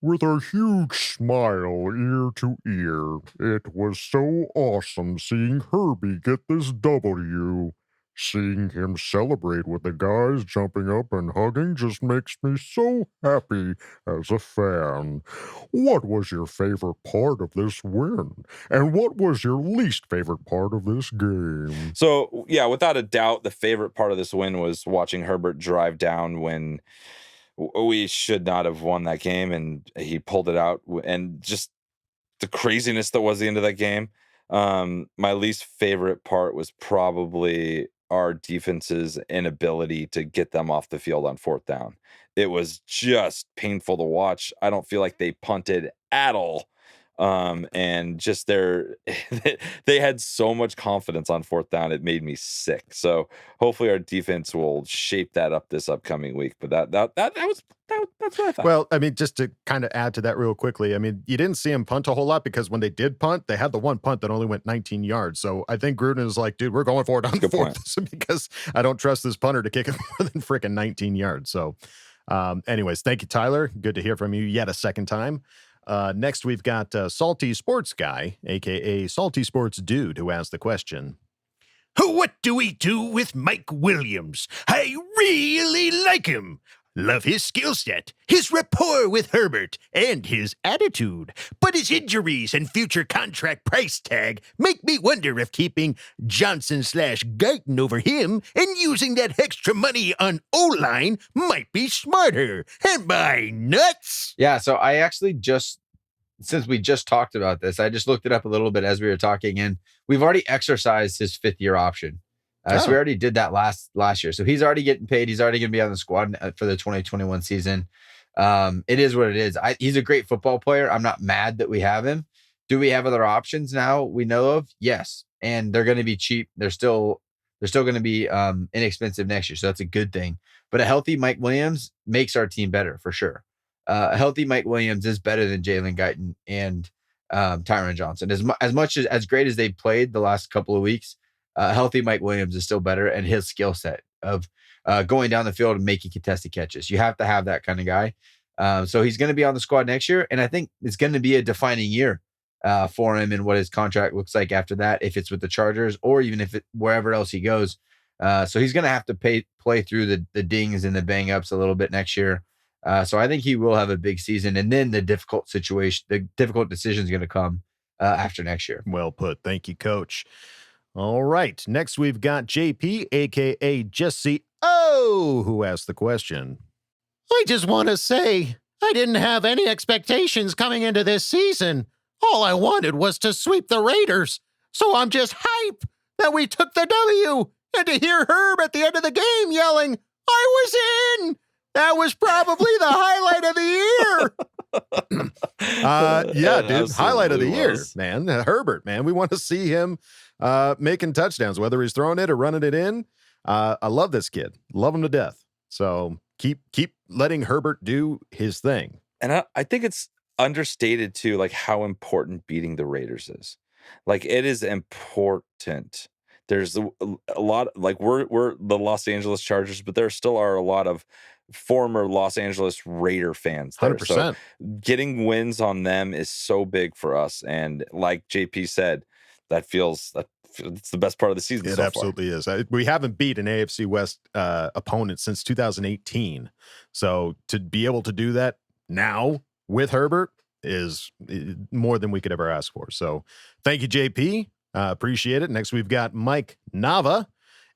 With a huge smile ear to ear, it was so awesome seeing Herbie get this W. Seeing him celebrate with the guys jumping up and hugging just makes me so happy as a fan. What was your favorite part of this win? And what was your least favorite part of this game? So, yeah, without a doubt, the favorite part of this win was watching Herbert drive down when we should not have won that game, and he pulled it out, and just the craziness that was the end of that game. My least favorite part was probably our defense's inability to get them off the field on fourth down. It was just painful to watch. I don't feel like they punted at all. And just they had so much confidence on fourth down, it made me sick. So hopefully our defense will shape that up this upcoming week. But that's what I thought. Well, I mean, just to kind of add to that real quickly, I mean, you didn't see him punt a whole lot because when they did punt, they had the one punt that only went 19 yards. So I think Gruden is like, dude, we're going for it on fourth because I don't trust this punter to kick it more than freaking 19 yards. So anyways, thank you, Tyler. Good to hear from you yet a second time. Next, we've got Salty Sports Guy, a.k.a. Salty Sports Dude, who asked the question. What do we do with Mike Williams? I really like him. Love his skill set, his rapport with Herbert, and his attitude. But his injuries and future contract price tag make me wonder if keeping Johnson/Guyton over him and using that extra money on O-line might be smarter. Am I nuts? Yeah, so I actually since we just talked about this, I just looked it up a little bit as we were talking, and we've already exercised his 5th-year option. So we already did that last year. So he's already getting paid. He's already going to be on the squad for the 2021 season. It is what it is. He's a great football player. I'm not mad that we have him. Do we have other options now we know of? Yes. And they're going to be cheap. They're still going to be inexpensive next year. So that's a good thing. But a healthy Mike Williams makes our team better for sure. A healthy Mike Williams is better than Jalen Guyton and Tyron Johnson. As great as they've played the last couple of weeks, healthy Mike Williams is still better, and his skill set of going down the field and making contested catches. You have to have that kind of guy. So he's going to be on the squad next year, and I think it's going to be a defining year for him and what his contract looks like after that, if it's with the Chargers or even if wherever else he goes. So he's going to have to play through the dings and the bang-ups a little bit next year. So I think he will have a big season, and then the difficult decision is going to come after next year. Well put. Thank you, Coach. All right. Next, we've got JP, a.k.a. Jesse O, who asked the question. I just want to say I didn't have any expectations coming into this season. All I wanted was to sweep the Raiders. So I'm just hype that we took the W, and to hear Herb at the end of the game yelling, I was in. That was probably the highlight of the year. Yeah, dude. Highlight of the year, man. Herbert, man. We want to see him making touchdowns, whether he's throwing it or running it in. I love this kid. Love him to death. So keep letting Herbert do his thing. And I think it's understated too, like how important beating the Raiders is. Like it is important. There's a lot, like we're the Los Angeles Chargers, but there still are a lot of former Los Angeles Raider fans there. 100%. So getting wins on them is so big for us. And like JP said, it's the best part of the season. It so absolutely is. We haven't beat an AFC West opponent since 2018. So to be able to do that now with Herbert is more than we could ever ask for. So thank you, JP. Appreciate it. Next, we've got Mike Nava,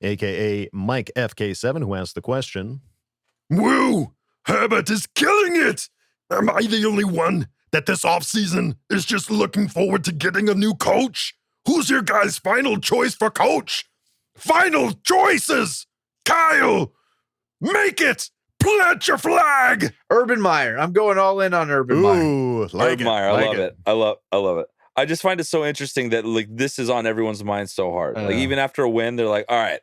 a.k.a. Mike FK7, who asked the question. Woo! Herbert is killing it! Am I the only one that this offseason is just looking forward to getting a new coach? Who's your guys' final choice for coach? Final choices! Kyle! Make it! Plant your flag! Urban Meyer. I'm going all in on Urban Meyer. Ooh, Urban Meyer. I love it. I love it. I just find it so interesting that like this is on everyone's mind so hard. Like even after a win, they're like, "All right,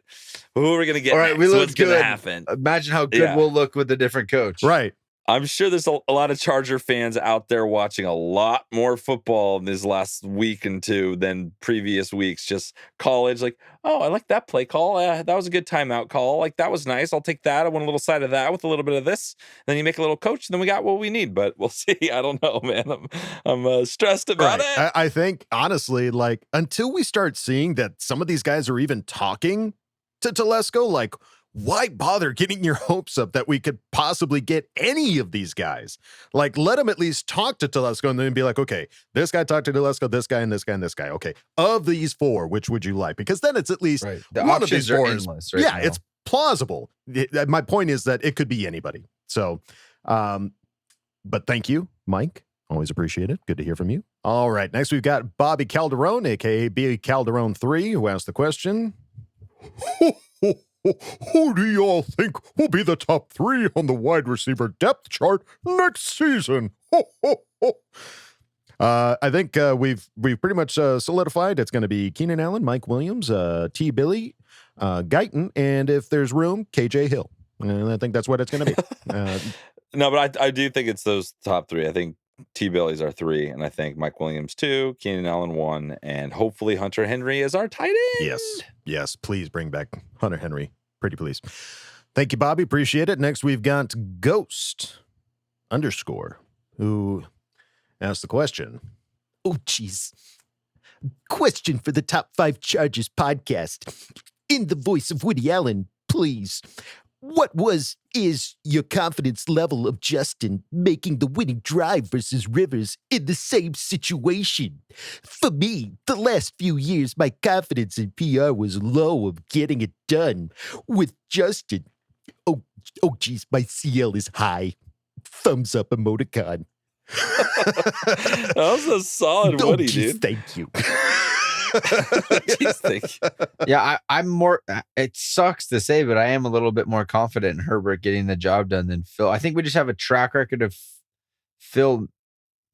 who are we gonna get? All right, next? what's gonna good. happen?" Imagine how good we'll look with a different coach. Right. I'm sure there's a lot of Charger fans out there watching a lot more football in this last week and two than previous weeks. Just college, like, oh, I like that play call. That was a good timeout call. Like, that was nice. I'll take that. I want a little side of that with a little bit of this. And then you make a little coach, and then we got what we need. But we'll see. I don't know, man. I'm stressed about it. I think, honestly, like, until we start seeing that some of these guys are even talking to Telesco, like, why bother getting your hopes up that we could possibly get any of these guys? Like, let them at least talk to Telesco and then be like, okay, this guy talked to Telesco, this guy, and this guy, and this guy. Okay, of these four, which would you like? Because then it's at least the one of these options are four endless. yeah, it's plausible. My point is that it could be anybody. So, but thank you, Mike. Always appreciate it. Good to hear from you. All right, next we've got Bobby Calderon, aka B Calderon 3, who asked the question. Who do y'all think will be the top 3 on the wide receiver depth chart next season? I think we've pretty much solidified. It's going to be Keenan Allen, Mike Williams, T. Billy, Guyton, and if there's room, KJ Hill. And I think that's what it's going to be. No, but I do think it's those top three. I think T. Billy's our 3, and I think Mike Williams 2, Keenan Allen 1, and hopefully Hunter Henry is our tight end. Yes. Please bring back Hunter Henry. Pretty please. Thank you, Bobby. Appreciate it. Next, we've got Ghost _ who asked the question. Oh, jeez. Question for the Top 5 Chargers podcast. In the voice of Woody Allen, please. What is your confidence level of Justin making the winning drive versus Rivers in the same situation? For me, the last few years, my confidence in PR was low of getting it done. With Justin, oh geez, my CL is high. Thumbs up emoticon. That was a solid Woody, dude. Thank you. Jeez, thank you. Yeah, I'm more. It sucks to say, but I am a little bit more confident in Herbert getting the job done than Phil. I think we just have a track record of Phil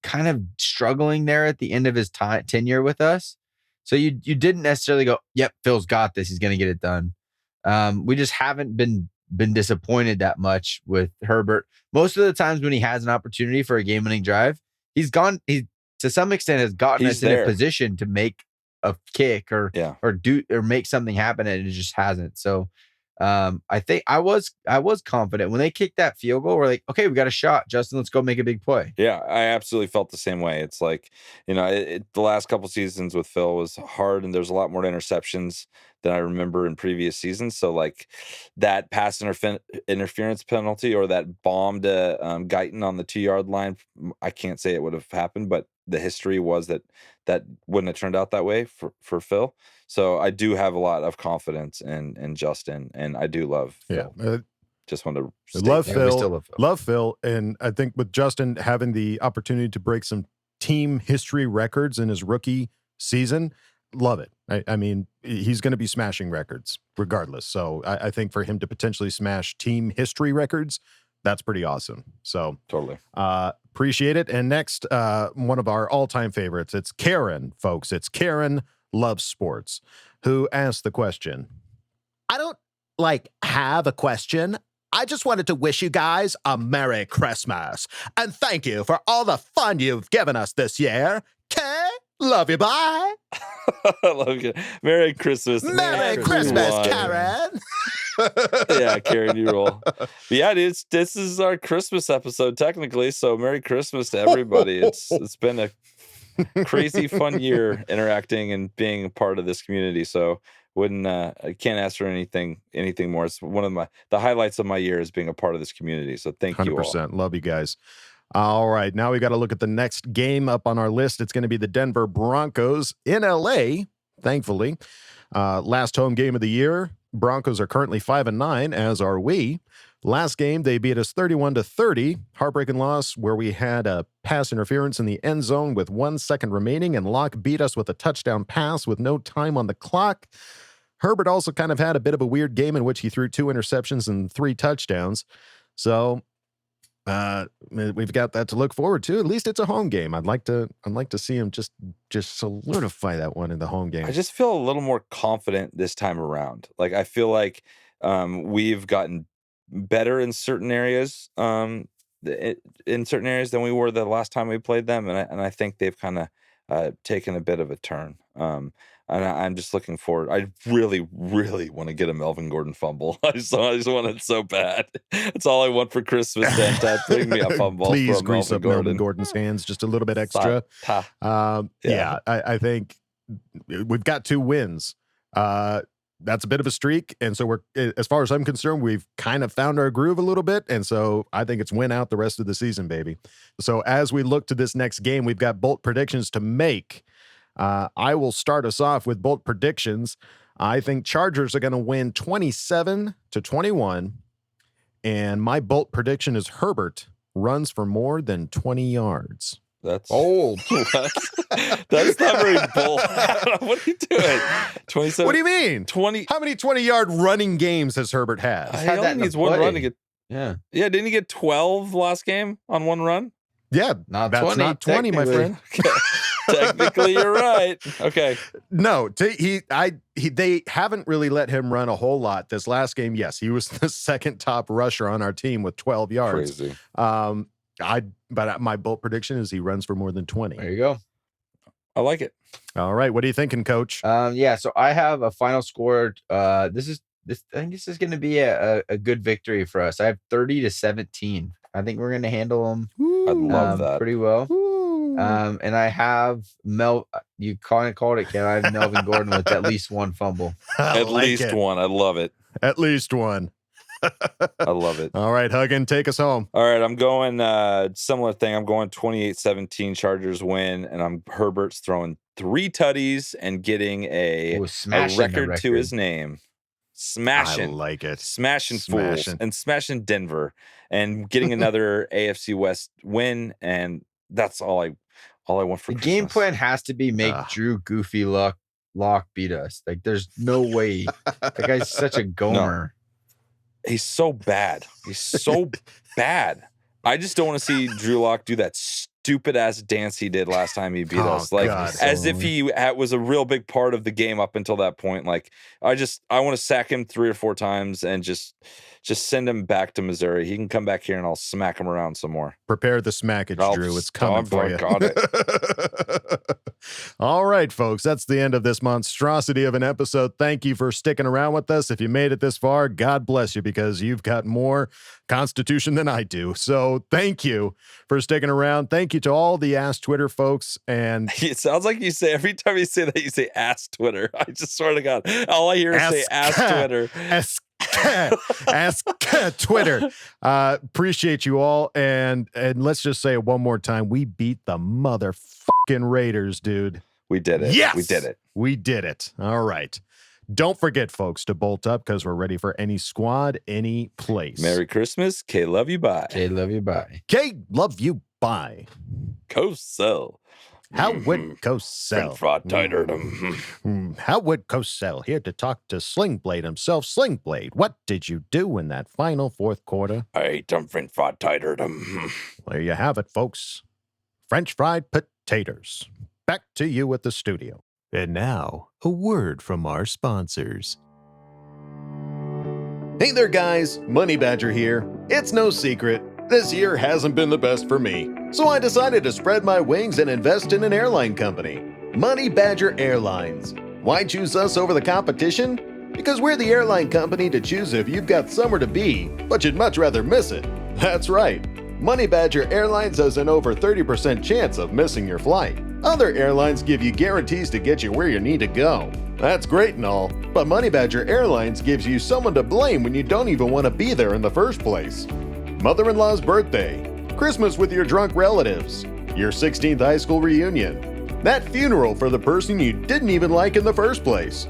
kind of struggling there at the end of his tenure with us. So you didn't necessarily go, "Yep, Phil's got this. He's going to get it done." We just haven't been disappointed that much with Herbert. Most of the times when he has an opportunity for a game-winning drive, he to some extent has gotten us in a position to make a kick or make something happen, and it just hasn't. So I think I was confident when they kicked that field goal. We're like, okay, we got a shot, Justin. Let's go make a big play. Yeah, I absolutely felt the same way. It's like, the last couple seasons with Phil was hard, and there's a lot more interceptions than I remember in previous seasons. So like that pass interference penalty or that bomb to Guyton on the 2-yard line, I can't say it would have happened, but the history was that wouldn't have turned out that way for Phil. So I do have a lot of confidence in Justin, and I do love Phil. Just want to love Phil. Love Phil. And I think with Justin having the opportunity to break some team history records in his rookie season, love it. I mean, he's going to be smashing records regardless. So I think for him to potentially smash team history records, that's pretty awesome. So totally appreciate it. And next, one of our all-time favorites, it's Karen, folks. It's Karen Loves Sports, who asked the question. I don't have a question. I just wanted to wish you guys a Merry Christmas. And thank you for all the fun you've given us this year. Okay? Love you. Bye. I love you. Merry Christmas. Merry Christmas, Karen. Yeah, Karen, you roll. But yeah, dude, this is our Christmas episode technically. So Merry Christmas to everybody. It's been a crazy fun year interacting and being a part of this community. So I can't ask for anything more. It's one of the highlights of my year is being a part of this community. So thank you all. 100%. Love you guys. All right, now we got to look at the next game up on our list. It's going to be the Denver Broncos in LA, thankfully. Last home game of the year. Broncos are currently 5-9, as are we. Last game, they beat us 31-30. Heartbreaking loss where we had a pass interference in the end zone with 1 second remaining, and Locke beat us with a touchdown pass with no time on the clock. Herbert also kind of had a bit of a weird game in which he threw 2 interceptions and 3 touchdowns. So we've got that to look forward to. At least it's a home game. I'd like to see him just solidify that one in the home game. I just feel a little more confident this time around. Like I feel like we've gotten better in certain areas, than we were the last time we played them, and I think they've kind of taken a bit of a turn. And I'm just looking forward. I really, really want to get a Melvin Gordon fumble. I just want it so bad. That's all I want for Christmas. That bring me a fumble. Please for grease up Melvin Gordon's hands just a little bit extra. I think we've got 2 wins. That's a bit of a streak, and so we're, as far as I'm concerned, we've kind of found our groove a little bit, and so I think it's win out the rest of the season, baby. So as we look to this next game, we've got bolt predictions to make. I will start us off with bold predictions. I think Chargers are going to win 27-21. And my bold prediction is Herbert runs for more than 20 yards. That's bold. That's not very bold. What are you doing? 27. What do you mean? 20. How many 20-yard running games has Herbert had? He only needs one run to get. Yeah. Didn't he get 12 last game on one run? Yeah, Not that's 20, not 20, my friend. Technically, you're right. Okay. No, they haven't really let him run a whole lot. This last game, yes, he was the second top rusher on our team with 12 yards. Crazy. But my bold prediction is he runs for more than 20. There you go. I like it. All right, what are you thinking, Coach? Yeah, so I have a final score. I think this is going to be a good victory for us. I have 30-17. I think we're going to handle them. I love that pretty well. And I have you kind of called it, Ken. I have Melvin Gordon with at least one fumble. At least one. I love it. At least one. I love it. All right, Huggin, take us home. All right, I'm going similar thing. I'm going 28-17 Chargers win, and Herbert's throwing 3 tutties and getting a record to his name. Smashing. I like it. Smashing fools and smashing Denver and getting another AFC West win, and that's all I want for the Christmas. Game plan has to be make Drew Goofy Lock beat us. Like, there's no way. That guy's such a gomer. No. He's so bad. He's so bad. I just don't want to see Drew Lock do that stupid ass dance he did last time he beat us. Like, God, as if he was a real big part of the game up until that point. Like, I want to sack him 3 or 4 times and just send him back to Missouri. He can come back here and I'll smack him around some more. Prepare the smackage, Drew. It's coming for you. Got it. All right, folks. That's the end of this monstrosity of an episode. Thank you for sticking around with us. If you made it this far, God bless you, because you've got more Constitution than I do. So thank you for sticking around. Thank you to all the Ask Twitter folks. And it sounds like you say, every time you say that, you say Ask Twitter. I just swear to God, all I hear is say Ask Twitter. Ask Twitter. Appreciate you all, and let's just say it one more time: we beat the motherfucking Raiders, dude. We did it. Yes, we did it. We did it. All right. Don't forget, folks, to bolt up, because we're ready for any squad, any place. Merry Christmas. K love you. Bye. K love you. Bye. K love you. Bye. Cosell. How would Cosell? How would Cosell here to talk to Slingblade himself? Slingblade, what did you do in that final fourth quarter? I ate them French fried tater. There you have it, folks. French fried potatoes. Back to you at the studio. And now, a word from our sponsors. Hey there, guys. Money Badger here. It's no secret, this year hasn't been the best for me. So I decided to spread my wings and invest in an airline company, Money Badger Airlines. Why choose us over the competition? Because we're the airline company to choose if you've got somewhere to be, but you'd much rather miss it. That's right. Money Badger Airlines has an over 30% chance of missing your flight. Other airlines give you guarantees to get you where you need to go. That's great and all, but Money Badger Airlines gives you someone to blame when you don't even want to be there in the first place. Mother-in-law's birthday, Christmas with your drunk relatives, your 16th high school reunion, that funeral for the person you didn't even like in the first place.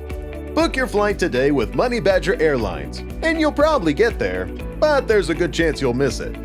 Book your flight today with Money Badger Airlines, and you'll probably get there, but there's a good chance you'll miss it.